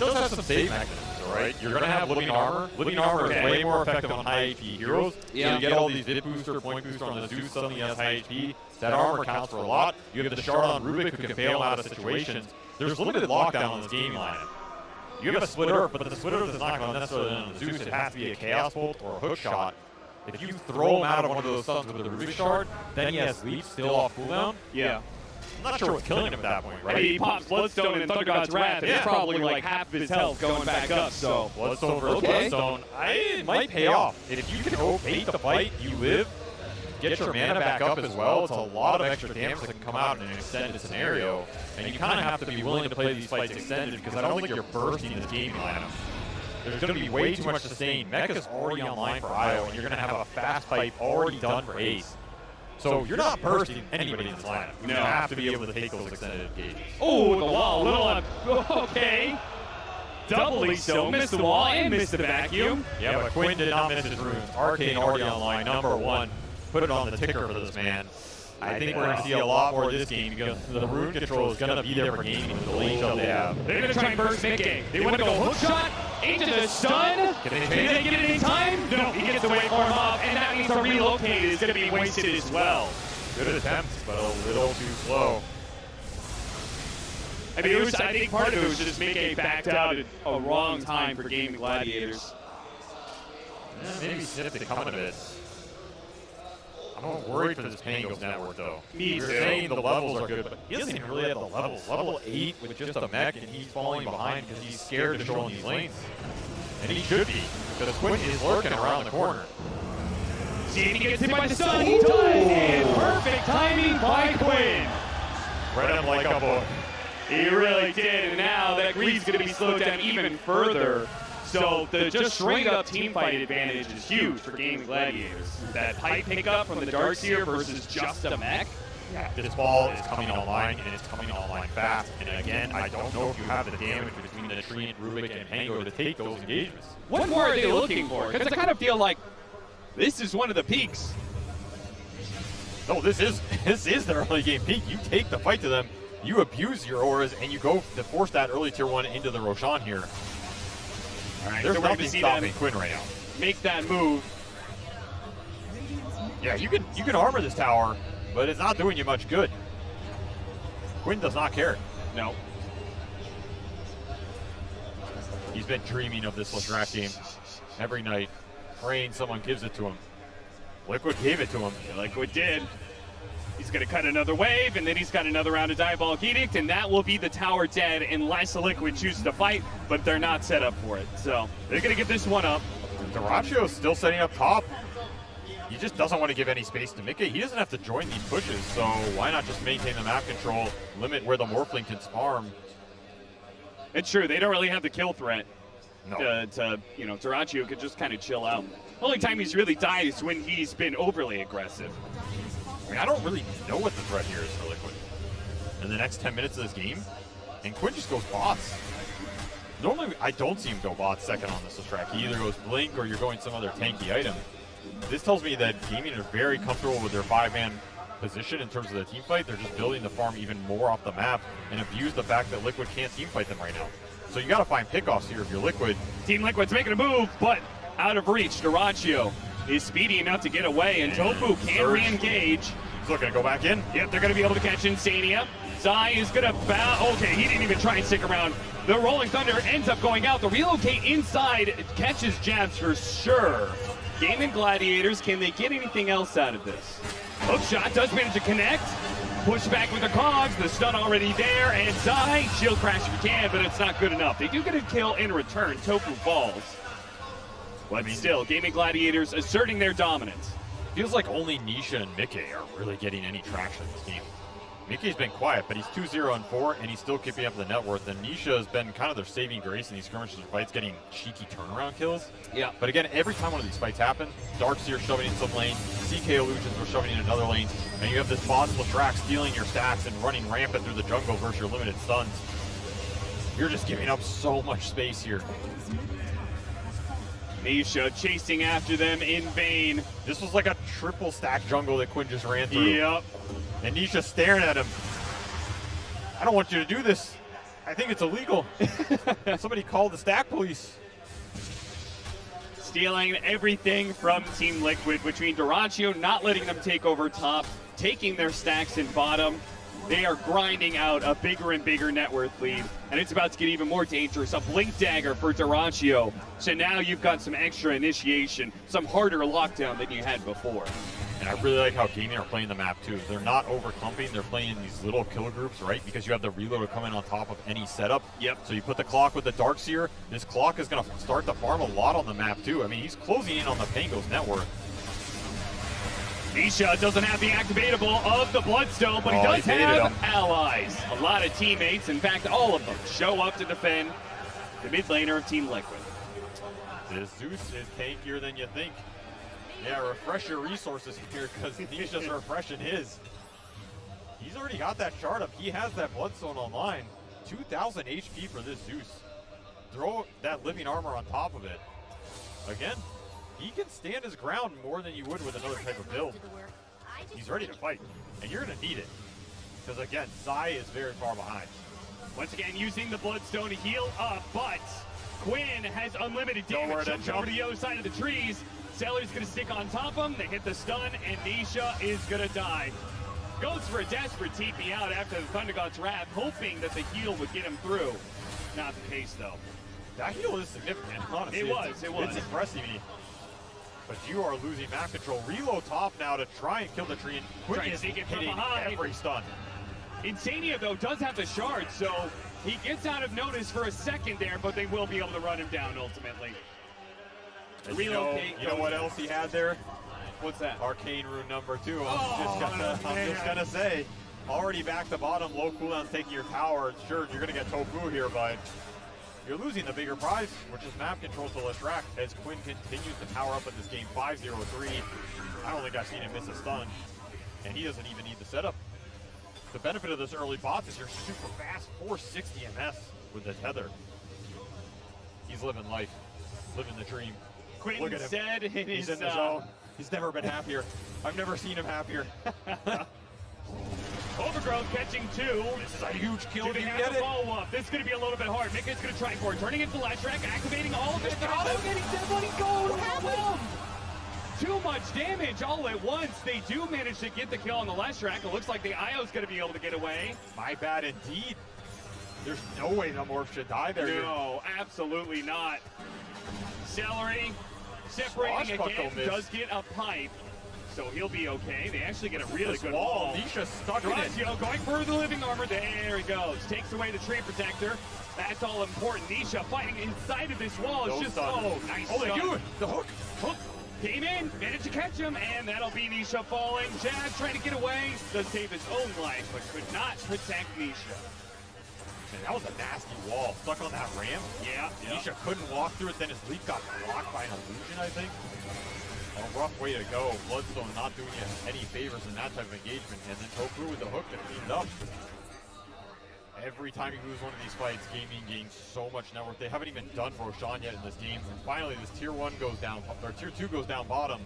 does have some save mechanisms, alright? You're gonna have living armor. Living armor is way more effective on high HP heroes. Yeah. So you get all these hit booster, point booster on the Zeus, suddenly he has high HP. That armor counts for a lot. You have the shard on Rubik who can bail out of situations. There's limited lockdown on this gaming lineup. You have a split earth, but the split earth is not going to necessarily end on the Zeus. It has to be a chaos bolt or a hook shot. If you throw him out of one of those stuns with the Rubik shard, then he has leap still off cooldown. Yeah. I'm not sure what's killing him at that point, right? He pops Bloodstone and Thunder God's Wrath, and it's probably like half of his health going back up, so. Bloodstone versus Bloodstone, it might pay off. If you can bait the fight, you live, get your mana back up as well. It's a lot of extra damage that can come out in an extended scenario, and you kind of have to be willing to play these fights extended because I don't think you're bursting this gaming lineup. There's going to be way too much sustain. Mecha's already online for IO, and you're going to have a fast pipe already done for Ace. So you're not bursting anybody in this lineup. You have to be able to take those extended engages. Oh, the wall, okay. Doubly so, missed the wall and missed the vacuum. Yeah, but Quinn did not miss his runes. Arcane already online, #1. Put it on the ticker for this man. I think we're going to see a lot more of this game because the rune control is going to be there for gaming with the lane shove they have. They're going to try and burst mid-game. They want to go hook shot into the stun. Can they get it in time? No, he gets the waveform up, and that means the relocate is going to be wasted as well. Good attempt, but a little too slow. I mean, I think part of it was just mid-game backed out at a wrong time for Gaming Gladiators. Yeah, maybe snipped the coming a bit. I'm worried for this Pangos network, though. Me You're too. saying the levels are good, but he doesn't even really have the levels. Level 8 with just a mech, and he's falling behind because he's scared to show in these lanes. And he should be, because Quinn is lurking around the corner. See if he gets hit by the stun. He does, and perfect timing by Quinn. Read him like a book. He really did, and now that greed's going to be slowed down even further. So the just straight up team fight advantage is huge for Gaming Gladiators. That pipe pickup from the Darkseer versus just a mech. Yeah, this ball is coming online, and it's coming online fast. And again, I don't know if you have the damage between the Treant, Rubik, and Pango to take those engagements. What more are they looking for? Because I kind of feel like this is one of the peaks. No, this is the early game peak. You take the fight to them, you abuse your auras, and you go to force that early tier 1 into the Roshan here. All right, There's so we're going nothing to see stopping them Quinn right now. make that move. Yeah, you can armor this tower, but it's not doing you much good. Quinn does not care. No. He's been dreaming of this Lestrak game every night, praying someone gives it to him. Liquid gave it to him. Liquid did. He's going to cut another wave, and then he's got another round of Diabolic Edict, and that will be the tower dead unless the Liquid chooses to fight, but they're not set up for it. So they're going to get this one up. Duracio's still setting up top. He just doesn't want to give any space to Mickey. He doesn't have to join these pushes, so why not just maintain the map control, limit where the Morphling can farm? It's true, they don't really have the kill threat. No. Duracio could just kind of chill out. Only time he's really died is when he's been overly aggressive. I mean, I don't really know what the threat here is for Liquid in the next 10 minutes of this game, and Quinn just goes bots. Normally, I don't see him go bots second on this track. He either goes Blink or you're going some other tanky item. This tells me that Gaming are very comfortable with their 5-man position in terms of the team fight. They're just building the farm even more off the map and abuse the fact that Liquid can't team fight them right now. So you got to find pickoffs here if you're Liquid. Team Liquid's making a move, but out of reach. Duracio is speedy enough to get away, and Tofu can re-engage. He's looking to go back in. Yep, they're going to be able to catch Insania. Zai is going to bow. Okay, he didn't even try and stick around. The Rolling Thunder ends up going out. The relocate inside catches jabs for sure. Gaming Gladiators, can they get anything else out of this? Hook shot does manage to connect. Push back with the cogs, the stun already there, and Zai, shield crash if you can, but it's not good enough. They do get a kill in return. Tofu falls. But still, Gaming Gladiators asserting their dominance. Feels like only Nisha and Mickey are really getting any traction in this game. Mickey's been quiet, but he's 2-0-4, and he's still keeping up the net worth. And Nisha has been kind of their saving grace in these skirmishes and fights, getting cheeky turnaround kills. Yeah. But again, every time one of these fights happen, Darkseer shoving in some lane, CK Illusions were shoving in another lane, and you have this boss Lestrak stealing your stacks and running rampant through the jungle versus your limited stuns. You're just giving up so much space here. Nisha chasing after them in vain. This was like a triple stack jungle that Quinn just ran through. Yep. And Nisha staring at him. I don't want you to do this. I think it's illegal. Somebody called the stack police. Stealing everything from Team Liquid, between Dyrachyo not letting them take over top, taking their stacks in bottom. They are grinding out a bigger and bigger net worth lead, and it's about to get even more dangerous. A Blink Dagger for Dyrachyo. So now you've got some extra initiation, some harder lockdown than you had before. And I really like how Gaming are playing the map too. They're not over-clumping, they're playing in these little kill groups, right? Because you have the reload coming on top of any setup. Yep. So you put the clock with the Darkseer, this clock is gonna start to farm a lot on the map too. I mean, he's closing in on the Pango's net worth. Nisha doesn't have the activatable of the Bloodstone, but he does have allies. A lot of teammates, in fact, all of them show up to defend the mid laner of Team Liquid. This Zeus is tankier than you think. Yeah, refresh your resources here because Nisha's refreshing his. He's already got that shard up. He has that Bloodstone online. 2,000 HP for this Zeus. Throw that living armor on top of it. Again, he can stand his ground more than you would with another type of build. He's ready to fight, and you're going to need it. Because again, Zai is very far behind. Once again, using the Bloodstone to heal up, but Quinn has unlimited damage. Jumps over to the other side of the trees. Seller's gonna stick on top of him, they hit the stun, and Nisha is gonna die. Goes for a desperate TP out after the Thunder God's Wrath, hoping that the heal would get him through. Not the case, though. That heal is significant, honestly. It was. It's impressing me. But you are losing map control. Reload top now to try and kill the tree, and Quinn is hitting every stun. Insania, though, does have the shard, so he gets out of notice for a second there, but they will be able to run him down ultimately. You know what else he had there? What's that? Arcane Rune number 2. I'm just gonna say, already back to bottom, low cooldowns taking your tower. Sure, you're gonna get tofu here, but you're losing the bigger prize, which is map control to Leshrac as Quinn continues to power up in this game. 5-0-3. I don't think I've seen him miss a stun, and he doesn't even need the setup. The benefit of this early bot is you're super fast, 460 MS with the tether. He's living life, living the dream. Quinn Look at him. said in He's his in the zone. He's never been happier. I've never seen him happier. Overgrowth catching 2. This is a huge kill. Do they have a follow-up? This is going to be a little bit hard. Mika's going to try for it. Turning into Leshrac, activating all of his auto, getting somebody going. Overwhelmed. Too much damage all at once. They do manage to get the kill on the Leshrac. It looks like the IO's going to be able to get away. My bad indeed. There's no way the Morph should die there. No, absolutely not. Celery separating again, does get a pipe, so he'll be okay. They actually get a really good wall. Nisha stuck in it. Going for the living armor. There he goes. Takes away the tree protector. That's all important. Nisha fighting inside of this wall. It's just, nice. Oh, they do it. The hook. Came in, managed to catch him, and that'll be Nisha falling. Jazz trying to get away. Does save his own life, but could not protect Nisha. Man, that was a nasty wall. Stuck on that ramp. Yeah. Nisha couldn't walk through it, then his leap got blocked by an illusion, I think. A rough way to go. Bloodstone not doing you any favors in that type of engagement, and then Tofu with the hook that cleaned up. Every time you lose one of these fights, Gaming gains so much network. They haven't even done Roshan yet in this game. And finally, this tier 1 goes down, or tier 2 goes down bottom.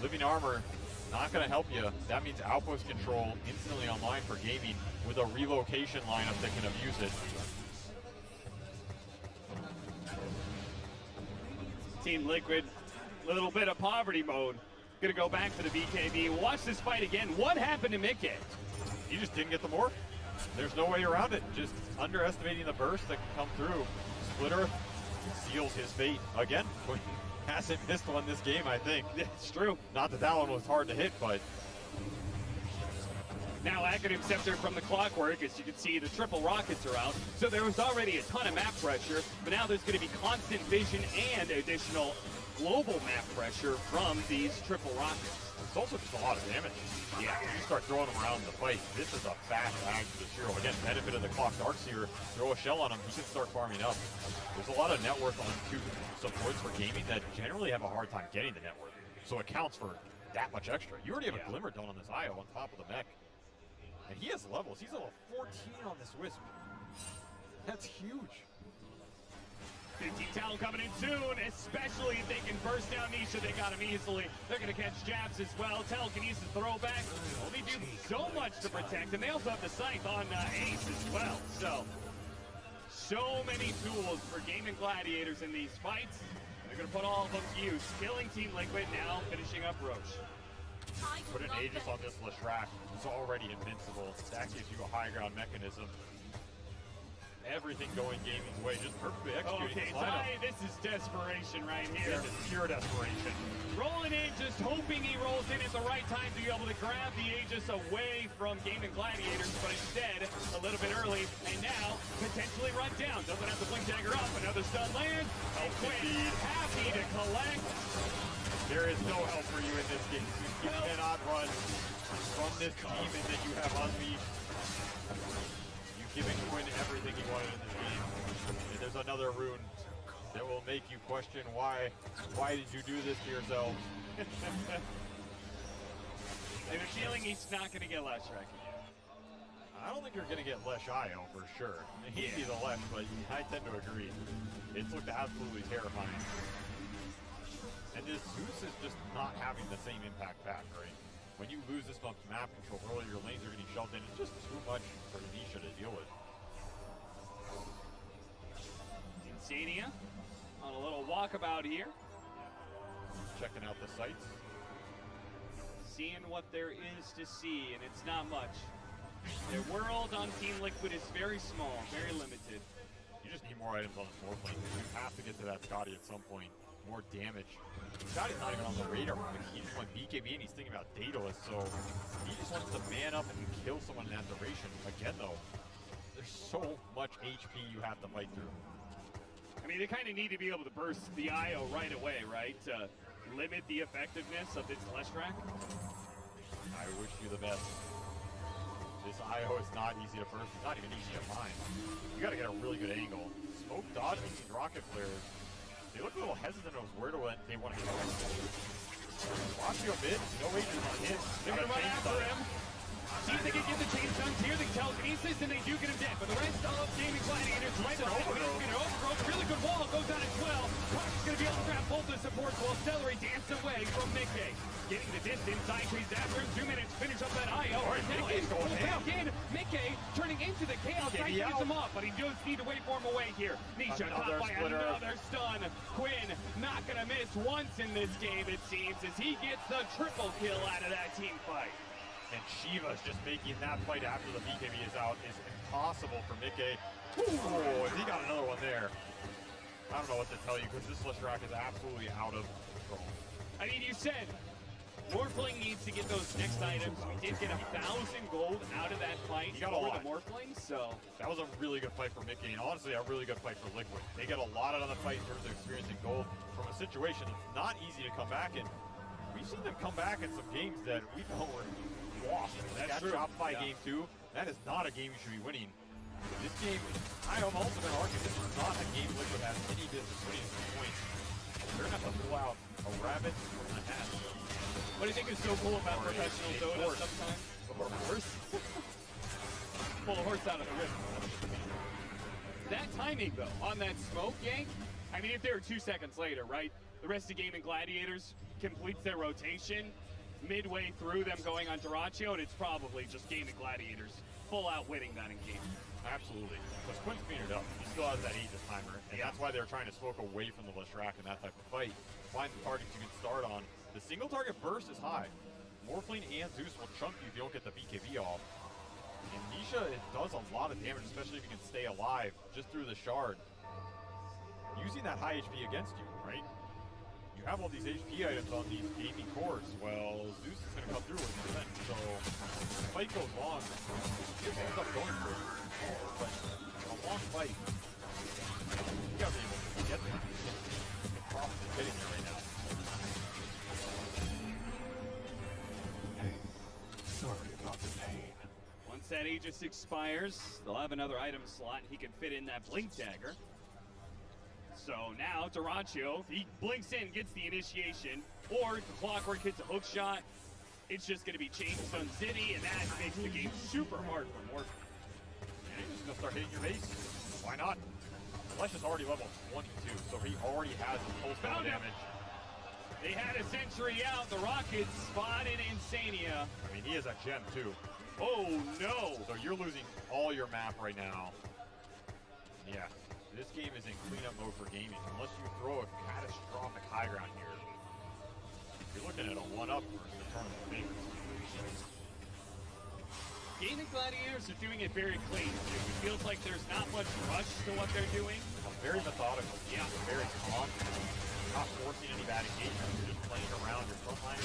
Living armor, not going to help you. That means outpost control instantly online for Gaming with a relocation lineup that can abuse it. Team Liquid, little bit of poverty mode. Gonna go back for the BKB. Watch this fight again. What happened to Mickey? He just didn't get the morph. There's no way around it. Just underestimating the burst that can come through. Splitter seals his fate. Again, hasn't missed one this game, I think. It's true. Not that that one was hard to hit, but... Now Academic Scepter from the Clockwork, as you can see, the triple rockets are out. So there was already a ton of map pressure, but now there's going to be constant vision and additional global map pressure from these triple rockets. It's also just a lot of damage. Yeah, you start throwing them around the fight. This is a fast ag for this hero. Again, benefit of the clock Darkseer. Throw a shell on him, he can start farming up. There's a lot of net worth on 2 supports for Gaming that generally have a hard time getting the net worth. So it counts for that much extra. You already have a Glimmer Dome on this IO on top of the mech. And he has levels. He's level 14 on this Wisp. That's huge. 15 Talon coming in soon, especially if they can burst down Nisha. They got him easily. They're going to catch jabs as well. Telekinesis throwback. Only do so much to protect him. They also have the Scythe on Ace as well. So so many tools for Gaming Gladiators in these fights. They're going to put all of them to use. Killing Team Liquid, now finishing up Roche. Put an Aegis on this Leshrac, who's already invincible. That gives you a high ground mechanism. Everything going gaming's way, just perfectly executing Okay, his lineup. Ty, this is desperation right here. This is pure desperation. Rolling in, just hoping he rolls in at the right time to be able to grab the Aegis away from Gaming Gladiators, but instead, a little bit early, and now potentially run down. Doesn't have the Blink Dagger up, another stun lands. And Quinn happy to collect. There is no help for you in this game. You cannot run from this demon that you have unleashed. You've given Quinn everything he wanted in this game. And there's another rune that will make you question why did you do this to yourself? I have a feeling he's not going to get Leshrac again. I don't think you're going to get Lesh IO for sure. He'd be the Lesh, but I tend to agree. It's looked absolutely terrifying. And this Zeus is just not having the same impact back, right? When you lose this much map control early, your lanes are getting shoved in. It's just too much for Nisha to deal with. Insania on a little walkabout here. Checking out the sights. Seeing what there is to see, and it's not much. Their world on Team Liquid is very small, very limited. You just need more items on the floor plane. You have to get to that Scotty at some point. More damage. Scotty's not even on the radar. He just went BKB and he's thinking about Daedalus, so he just wants to man up and kill someone in that duration. Again, though, there's so much HP you have to fight through. I mean, they kind of need to be able to burst the IO right away, right? To limit the effectiveness of this Leshrac. I wish you the best. This IO is not easy to burst. It's not even easy to find. You gotta get a really good angle. Smoke dodging these rocket flares. They look a little hesitant as where they want to go. Watch your mid, no Aegis on him. They're gonna run after him. See if they can get the chain stuns here. They can telekinesis and they do get him dead. But the rest of Gaming Gladiators right to overgrowth. Really good wall goes down as well. Clark's gonna be able to grab both the supports while Celery dance away from Mickey. Getting the distance, Itrie's after 2 minutes, finish up that IO. All right, Mickey's going back in. Mickey turning into the chaos. Itrie gets him off, but he does need to wait for him away here. Nisha caught by another stun. Quinn not gonna miss once in this game, it seems, as he gets the triple kill out of that team fight. And Shiva's just making that fight after the BKB is out is impossible for Mickey. Oh, he got another one there. I don't know what to tell you because this Leshrac is absolutely out of control. I mean, you said Morphling needs to get those next items. We did get 1,000 gold out of that fight. He got a lot. The Morphling, so that was a really good fight for Mickey, and honestly, a really good fight for Liquid. They get a lot out of the fight in terms of experiencing gold from a situation that's not easy to come back in. We've seen them come back in some games that we know were lost. That's true. Top 5 game 2. That is not a game you should be winning. This game, I am also going to argue this is not a game Liquid has any business winning at this point. They're going to have to pull out a rabbit from the hat. What do you think is so cool about professional Dota sometimes? Or a horse? Pull a horse out of the river. That timing, though, on that smoke yank, I mean, if they were 2 seconds later, right? The rest of Gaming Gladiators completes their rotation midway through them going on Duraccio, and it's probably just Gaming Gladiators full out winning that in game. Absolutely. Because Quinn's metered up. He still has that Aegis timer, and that's why they're trying to smoke away from the Leshrac in that type of fight. Find the targets you can start on. The single target burst is high. Morphling and Zeus will chunk you if you don't get the BKB off. And Nisha, it does a lot of damage, especially if you can stay alive just through the shard. Using that high HP against you, right? You have all these HP items on these gaming cores. Well, Zeus is going to come through with percent, so the fight goes long. It ends up going for it. But a long fight. You got to be able to get there. The problem is getting there right now. Hey, sorry about the pain. Once that Aegis expires, they'll have another item slot. He can fit in that Blink Dagger. So now Duraccio, he blinks in, gets the initiation, or the Clockwork hits a hook shot. It's just going to be Chain Stun City, and that makes the game super hard for Morphin. And he's just going to start hitting your base. Why not? Flesh is already level 22, so he already has his pulse damage. They had a sentry out. The Rockets spotted Insania. I mean, he is a gem too. Oh no! So you're losing all your map right now. Yeah, This game is in cleanup mode for gaming. Unless you throw a catastrophic high ground here, you're looking at a 1-up versus the tournament favorites. Gaming Gladiators are doing it very clean. It feels like there's not much rush to what they're doing. Very methodical. Yeah. Very calm. Not forcing any bad engagement. You're just playing around your front line.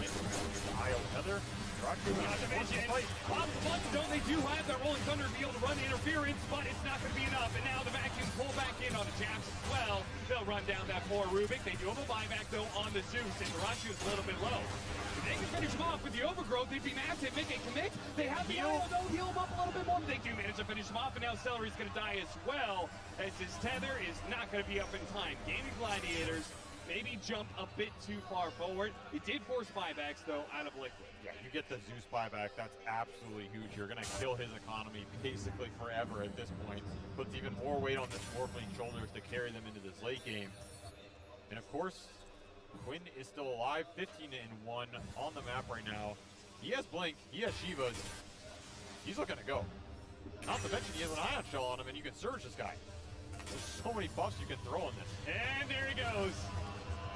The IO tether. Not to mention, lots of buttons, though, they do have that Rolling Thunder to be able to run interference, but it's not going to be enough. And now the vacuum pull back in on the Japs as well. They'll run down that poor Rubik. They do have a buyback, though, on the Zeus, and Rachu is a little bit low. If they can finish him off with the overgrowth, they'd be massive. Make a commit. They have the heal, though. Heal him up a little bit more. They do manage to finish him off, and now Celery's going to die as well, as his tether is not going to be up in time. Gaming Gladiators maybe jumped a bit too far forward. It did force buybacks, though, out of Liquid. Yeah, you get the Zeus buyback. That's absolutely huge. You're going to kill his economy basically forever at this point. Puts even more weight on this Morphling shoulders to carry them into this late game. And of course, Quinn is still alive, 15-1 on the map right now. He has Blink, he has Shivas. He's looking to go. Not to mention he has an Ion Shell on him, and you can surge this guy. There's so many buffs you can throw in this. And there he goes.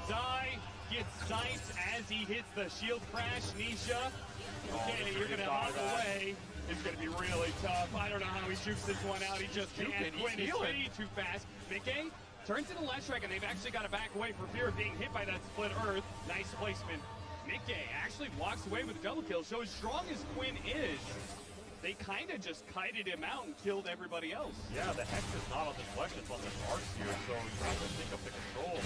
Zai gets sniped as he hits the shield crash. Nisha, okay, you're going to hop away. It's going to be really tough. I don't know how he shoots this one out. He just can't. Quinn is way too fast. Mickey turns into Leshrac, and they've actually got to back away for fear of being hit by that split earth. Nice placement. Mickey actually walks away with a double kill. So as strong as Quinn is, they kind of just kited him out and killed everybody else. Yeah, the Hex is not on this Lesh, it's on this Arc here, so you have to think of the control.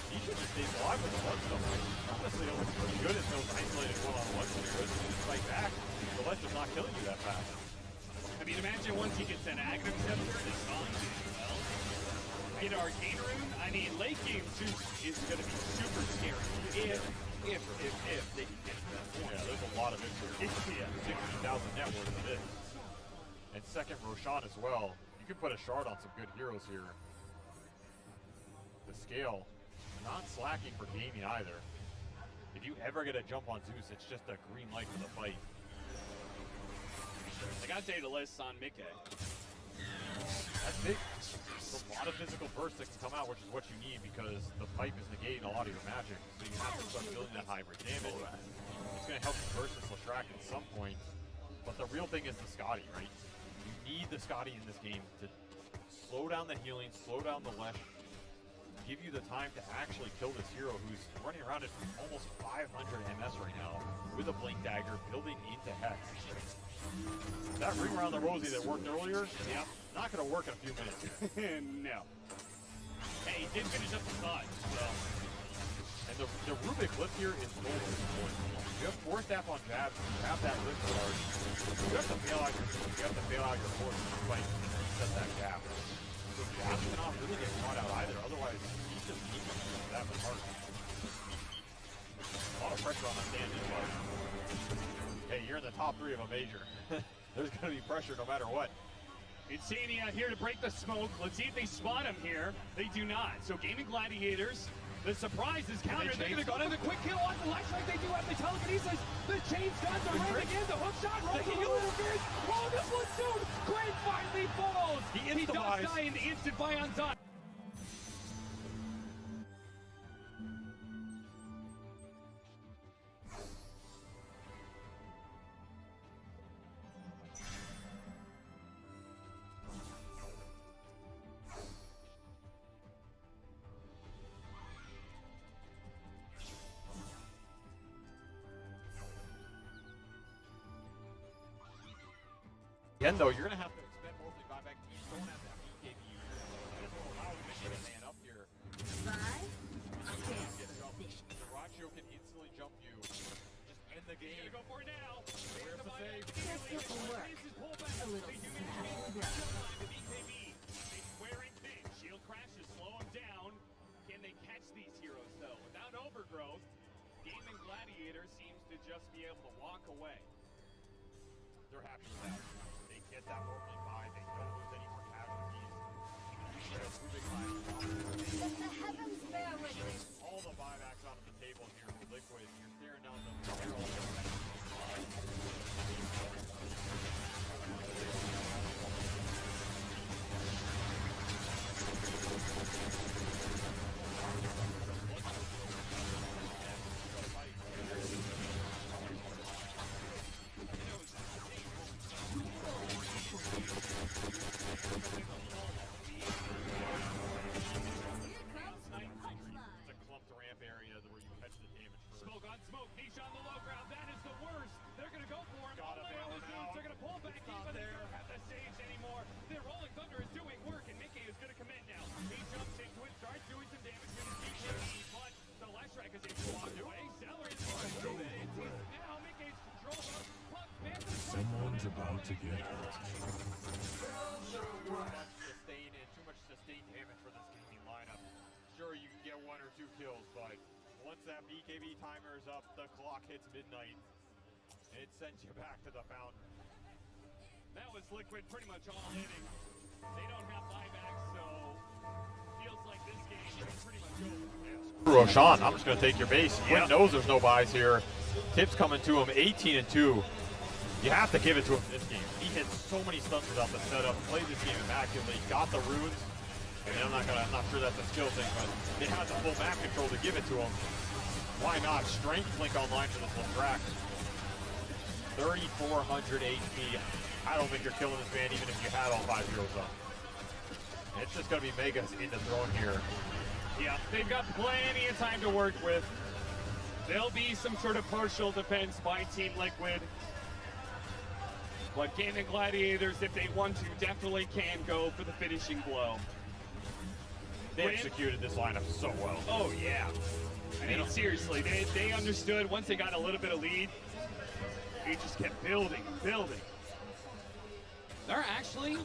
He should just stay alive with the Bloodstone. Honestly, it looks pretty good in those isolated one-on-one scenarios. If you fight back, the Lesh is not killing you that fast. I mean, imagine once he gets that Aghanim Scepter, it's gone. Well, get Arcane Rune. I mean, late game Zeus is going to be super scary. If they can get to that point. Yeah, there's a lot of it here. Yeah. 60,000 net worth of this. And second Roshan as well. You can put a shard on some good heroes here. The scale, not slacking for gaming either. If you ever get a jump on Zeus, it's just a green light for the fight. They got Daedalus on Mickey. That's big. There's a lot of physical bursts that can come out, which is what you need because the pipe is negating a lot of your magic. So you have to start building that hybrid damage. It's going to help you burst this Leshrac at some point. But the real thing is the Scotty, right? You need the Scotty in this game to slow down the healing, slow down the Lesh, give you the time to actually kill this hero who's running around at almost 500 MS right now with a Blink Dagger building into Hex. That ring around the rosy that worked earlier, yeah, not going to work in a few minutes here. No. Hey, he did finish up the thought, so. And the Rubik lift here is golden. You have 4 staff on jabs, you have that lift charge. You have to bail out your force to fight and set that gap. So jabs cannot really get caught out either, otherwise he's just keeping that much hard. A lot of pressure on the stand-in, but hey, you're in the top 3 of a major. There's going to be pressure no matter what. Insania here to break the smoke. Let's see if they spot him here. They do not. So Gaming Gladiators, the surprise is countered. They're going to go to the quick kill on the left side. They do have the telekinesis. The chain's got the ring again. The hook shot rolls a little interference. Oh, this one soon. Quinn finally falls. He does die in the instant by on Zai. Again, though, you're going to have to expend mostly buyback. Teams don't have that BKB. This will allow you to get a man up here. Ratio can instantly jump you. Just end the game. He's gonna go for it now. Where's the save? The BKB. They squaring thin. Shield crashes, slow him down. Can they catch these heroes, though? Without overgrowth, Gaming Gladiator seems to just be able to walk away. They're happy with that. They get that Morphling by. They don't lose any more casualties. Let the heavens bear witness. All the buybacks out of the table here for Liquid. You're staring down the barrel. to get her. Sustain and too much sustained damage for this gaming lineup. Sure, you can get 1 or 2 kills, but once that BKB timer is up, the clock hits midnight. It sends you back to the fountain. That was Liquid pretty much all hitting. They don't have buybacks, so feels like this game is pretty much over. Roshan, I'm just going to take your base. Quinn knows there's no buys here. Tips coming to him, 18 and 2. You have to give it to him this game. He hits so many stunts without the setup, played this game immaculately, got the runes. I mean, I'm not sure that's a skill thing, but they had the full map control to give it to him. Why not? Strength link online for this Lefrak. 3,400 HP. I don't think you're killing this man even if you had all 5 heroes up. It's just going to be Megas in the throne here. Yeah, they've got plenty of time to work with. There'll be some sort of partial defense by Team Liquid. But Gaming Gladiators, if they want to, definitely can go for the finishing blow. They executed this lineup so well. Oh, yeah. I mean, seriously, they understood once they got a little bit of lead, they just kept building and building. They're actually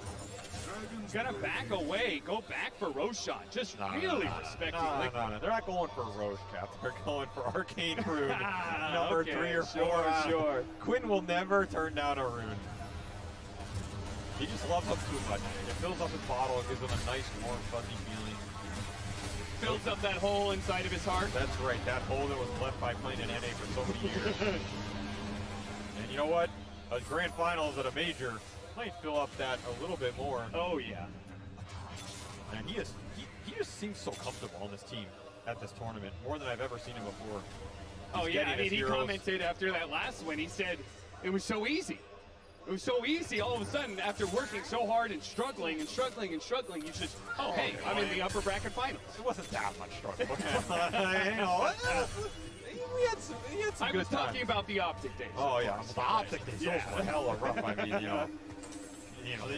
gonna back away, go back for Roshan. Just really respecting Liquid. No, they're not going for Roche, Cap. They're going for Arcane Rune. Number Okay, 3 or 4. Sure. Quinn will never turn down a rune. He just loves them too much. It fills up his bottle, it gives him a nice, warm, fuzzy feeling. Fills up that hole inside of his heart. That's right, that hole that was left by playing in NA for so many years. And you know what? A grand finals at a major might fill up that a little bit more. Oh yeah. And he just seems so comfortable on this team at this tournament, more than I've ever seen him before. Oh yeah, I mean, he commented after that last win, he said it was so easy. It was so easy all of a sudden after working so hard and struggling and struggling and struggling, you just, oh hey, I'm in the upper bracket finals. It wasn't that much struggle. You know, he had some I was talking about the Optic days. Oh yeah, the Optic days, Yeah. those were hella rough. I mean, you know,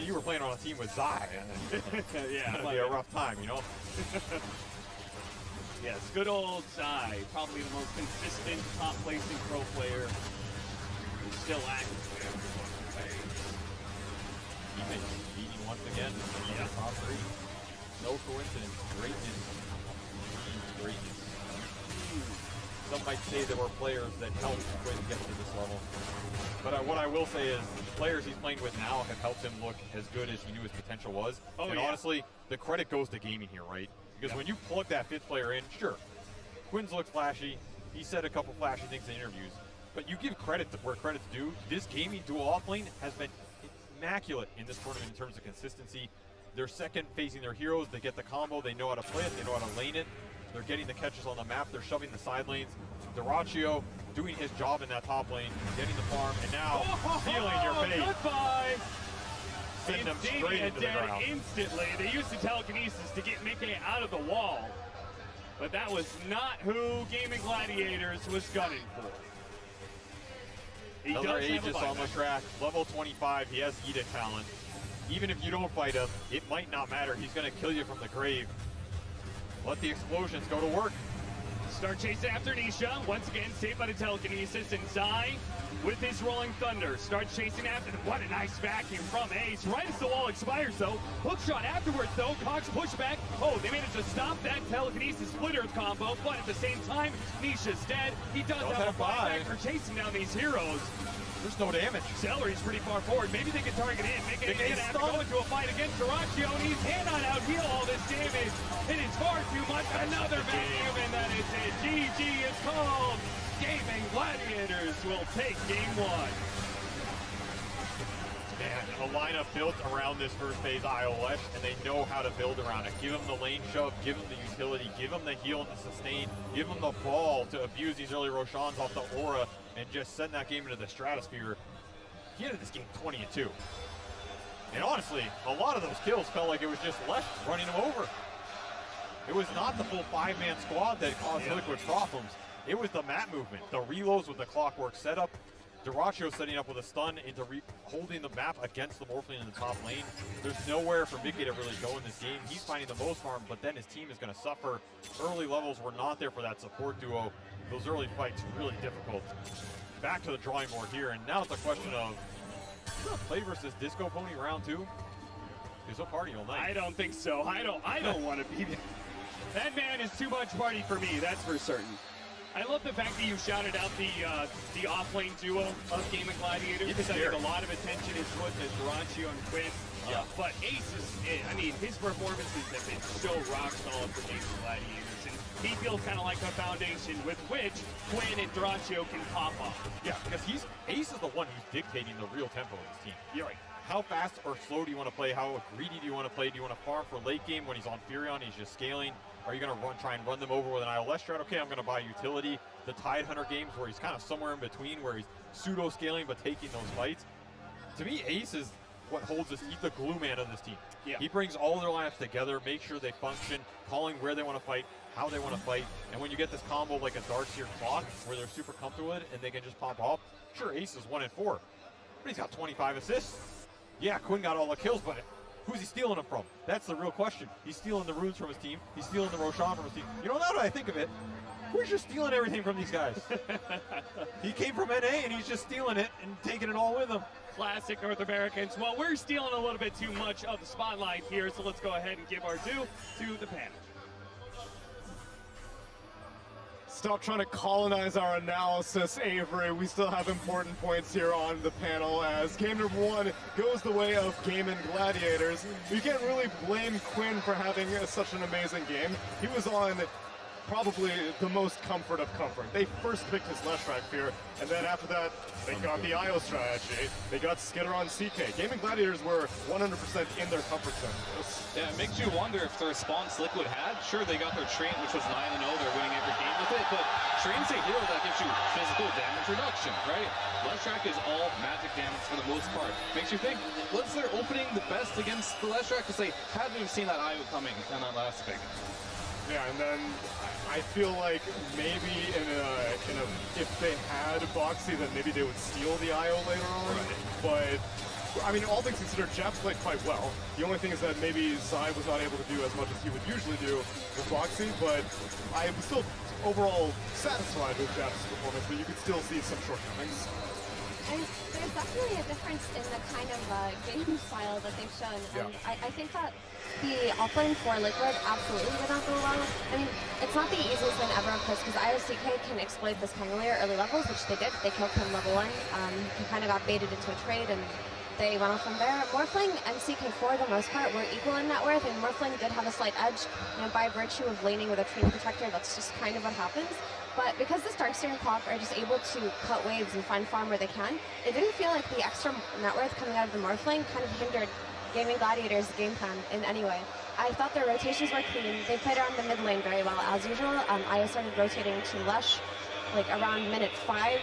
you were playing on a team with Zai. Yeah, It'd be a rough time, you know. Yes, good old Zai, probably the most consistent top placing pro player who's still active. Beating once again, top 3. No coincidence. Greatness. Greatness. Some might say there were players that helped Quinn get to this level. But what I will say is the players he's playing with now have helped him look as good as he knew his potential was. Oh, and yeah. honestly, the credit goes to gaming here, right? Because when you plug that 5th player in, sure, Quinn's looked flashy. He said a couple flashy things in interviews. But you give credit to where credit's due. This gaming dual offlane has been immaculate in this tournament in terms of consistency. They're second facing their heroes. They get the combo. They know how to play it. They know how to lane it. They're getting the catches on the map. They're shoving the side lanes. Duraccio doing his job in that top lane, getting the farm, and now sealing your fate. Goodbye. Send them straight Indeed, into the dead ground. instantly. They used the telekinesis to get Mickey out of the wall. But that was not who Gaming Gladiators was gunning for. He Another does have a Aegis on the buyback. track. Level 25. He has Edict talent. Even if you don't fight him, it might not matter. He's going to kill you from the grave. Let the explosions go to work. Start chasing after Nisha. Once again, saved by the telekinesis. And Zai, with his Rolling Thunder, starts chasing after them. What a nice vacuum from Ace. Right as the wall expires, though. Hook shot afterwards, though. Cox pushback. Oh, they managed to stop that telekinesis splitter combo. But at the same time, Nisha's dead. He does have a buyback for chasing down these heroes. There's no damage. Celery's pretty far forward. Maybe they can target in. Maybe they can have to go into a fight against Duraccio, and he cannot out-heal all this damage. It is far too much. Another vacuum, and that is it. GG is called. Gaming Gladiators will take game 1. Man, a lineup built around this first phase IOS, and they know how to build around it. Give them the lane shove, give them the utility, give them the heal and the sustain, give them the ball to abuse these early Roshans off the aura, and just send that game into the stratosphere. He ended this game 20-2. And honestly, a lot of those kills felt like it was just Lesh running them over. It was not the full 5-man squad that caused Liquid problems. It was the map movement, the reloads with the clockwork setup, Duraccio setting up with a stun into holding the map against the Morphling in the top lane. There's nowhere for Mickey to really go in this game. He's finding the most harm, but then his team is going to suffer. Early levels were not there for that support duo. Those early fights really difficult. Back to the drawing board here, and now it's a question of gonna play versus Disco Pony round 2? He's a party all night. I don't think so. I don't want to be there. That man is too much party for me, that's for certain. I love the fact that you shouted out the Offlane duo of Game of Gladiators, because I think a lot of attention is put to Tarancio and Quinn. But Ace is, I mean, his performances have been so rock solid for Game of Gladiators, and he feels kind of like a foundation with which Quinn and Tarancio can pop off. Yeah, because Ace is the one who's dictating the real tempo of his team. You're right. How fast or slow do you want to play? How greedy do you want to play? Do you want to farm for late game when he's on Furion, he's just scaling? Are you going to try and run them over with an IO Lestrat? Okay, I'm going to buy utility. The Tide Hunter games where he's kind of somewhere in between, where he's pseudo-scaling but taking those fights. To me, Ace is what holds this, he's the glue man of this team. Yeah. He brings all their lineups together, makes sure they function, calling where they want to fight, how they want to fight, and when you get this combo like a Darkseer Clock, where they're super comfortable with it and they can just pop off, sure, Ace is 1 and 4, but he's got 25 assists. Yeah, Quinn got all the kills, but who's he stealing them from? That's the real question. He's stealing the runes from his team. He's stealing the Roshan from his team. You know, now that I think of it, who's just stealing everything from these guys? He came from NA and he's just stealing it and taking it all with him. Classic North Americans. Well, we're stealing a little bit too much of the spotlight here, so let's go ahead and give our due to the panel. Stop trying to colonize our analysis, Avery. We still have important points here on the panel as game number 1 goes the way of Game and Gladiators. You can't really blame Quinn for having such an amazing game. He was on probably the most comfort of comfort. They first picked his Leshrac Fear, and then after that, they got the IO strategy. They got Skitter on CK. Game and Gladiators were 100% in their comfort zone. Yeah, it makes you wonder if the response Liquid had. Sure, they got their Train, which was 9-0. They're winning every game with it, but Train's a hero that gives you physical damage reduction, right? Leshrac is all magic damage for the most part. Makes you think, was their opening the best against the Leshrac? Because they hadn't even seen that IO coming on that last pick. Yeah, and then I feel like maybe if they had Boxy, then maybe they would steal the IO later on. Right. But I mean, all things considered, Japs played quite well. The only thing is that maybe Zai was not able to do as much as he would usually do with Boxy, but I am still overall satisfied with Japs' performance, but you could still see some shortcomings. And there's definitely a difference in the kind of game style that they've shown. And I think that the Offlane for Liquid absolutely did not go well. I mean, it's not the easiest thing ever, of course, because IOCK can exploit this Pangolier early levels, which they did. They killed him level 1. He kind of got baited into a trade, and they went off from there. Morphling and CK for the most part were equal in net worth, and Morphling did have a slight edge, you know, by virtue of laning with a Train Protector. That's just kind of what happens. But because the Darkseer and Clock are just able to cut waves and find farm where they can, it didn't feel like the extra net worth coming out of the Morphling kind of hindered Game and Gladiators' game plan in any way. I thought their rotations were clean. They played around the mid lane very well as usual. I started rotating to Lesh like around minute 5.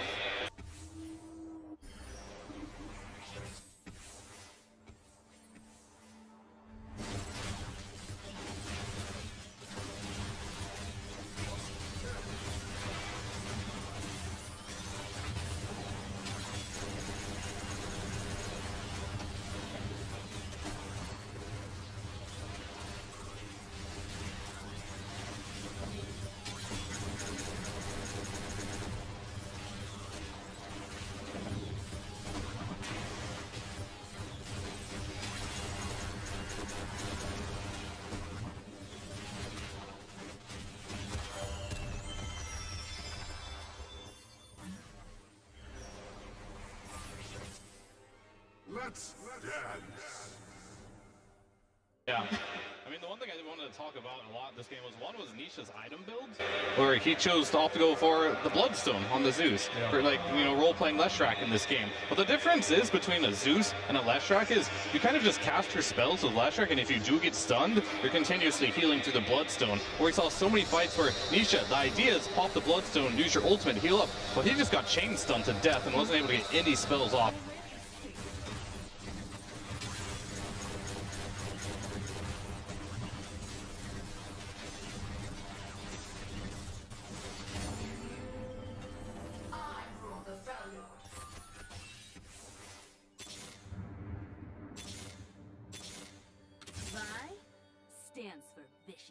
Let's dance. Yeah. I mean, the one thing I wanted to talk about a lot in this game was Nisha's item build, where he chose to opt to go for the Bloodstone on the Zeus, for like, you know, role-playing Leshrac in this game. But the difference is between a Zeus and a Leshrac is you kind of just cast your spells with Leshrac, and if you do get stunned, you're continuously healing through the Bloodstone. Where we saw so many fights where Nisha, the idea is pop the Bloodstone, use your ultimate, heal up, but he just got chain stunned to death and wasn't able to get any spells off. Stands for vicious.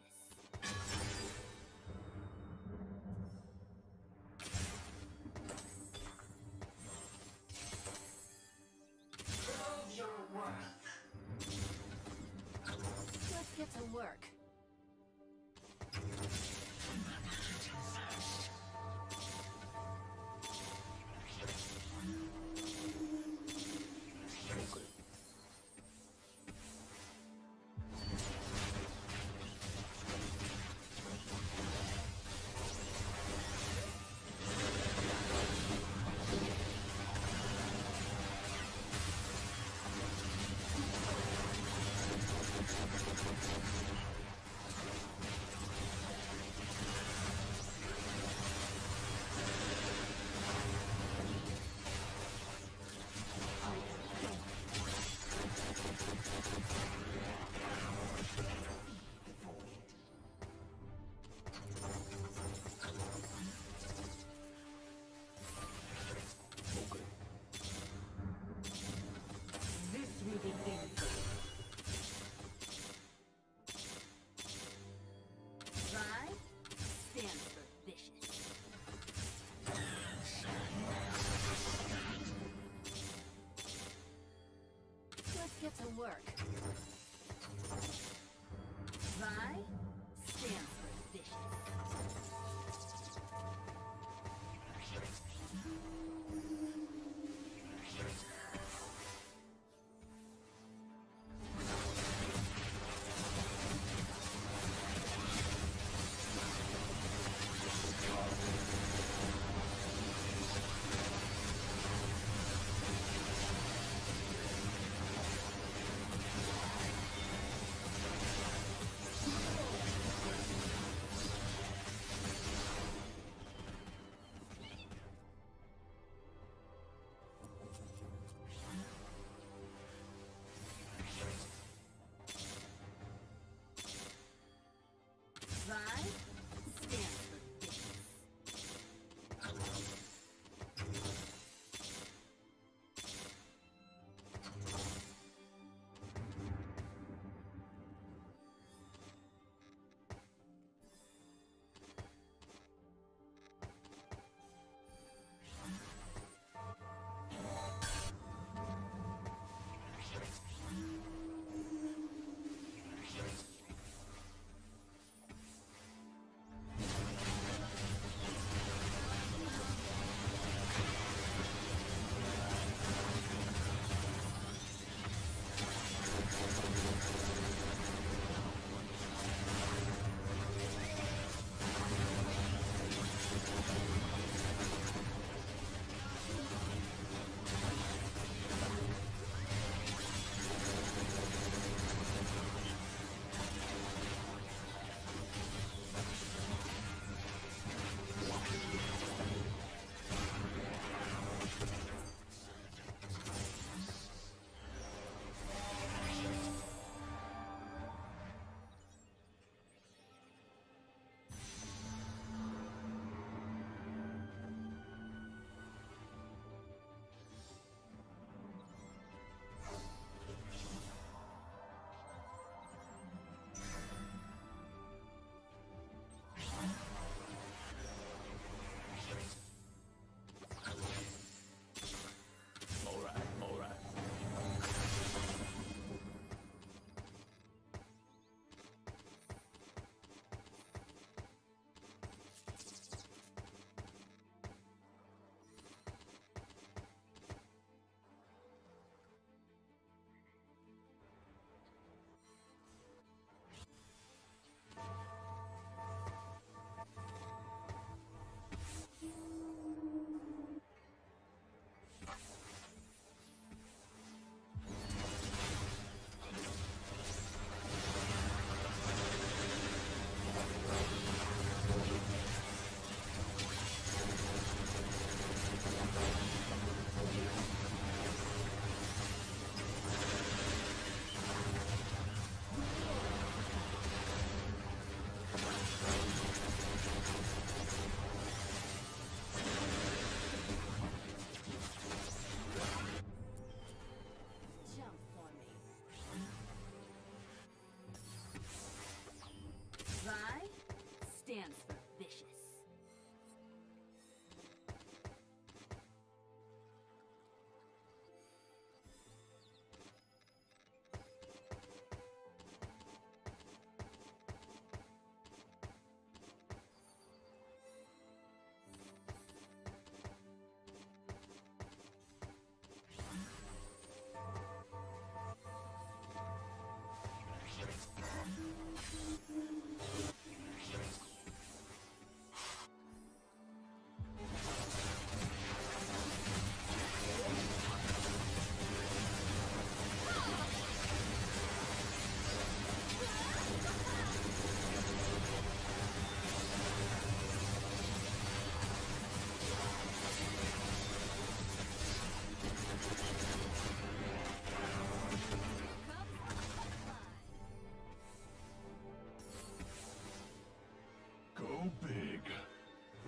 Go big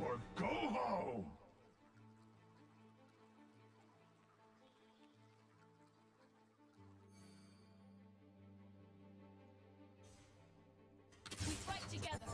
or go home. We fight together.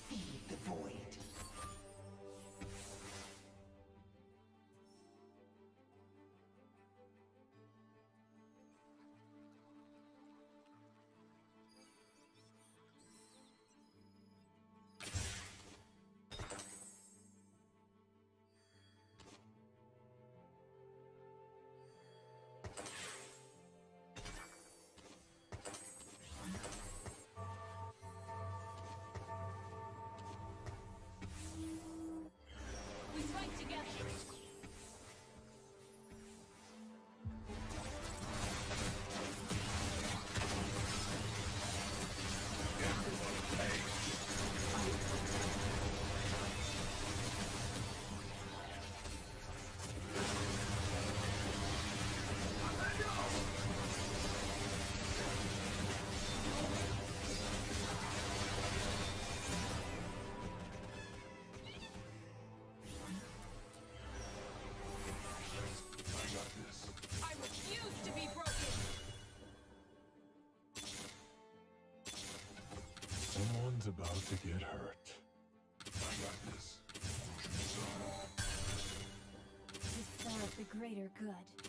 Feed the void. We fight together. I got this. I refuse to be broken. Someone's about to get hurt. I got this. To serve the greater good.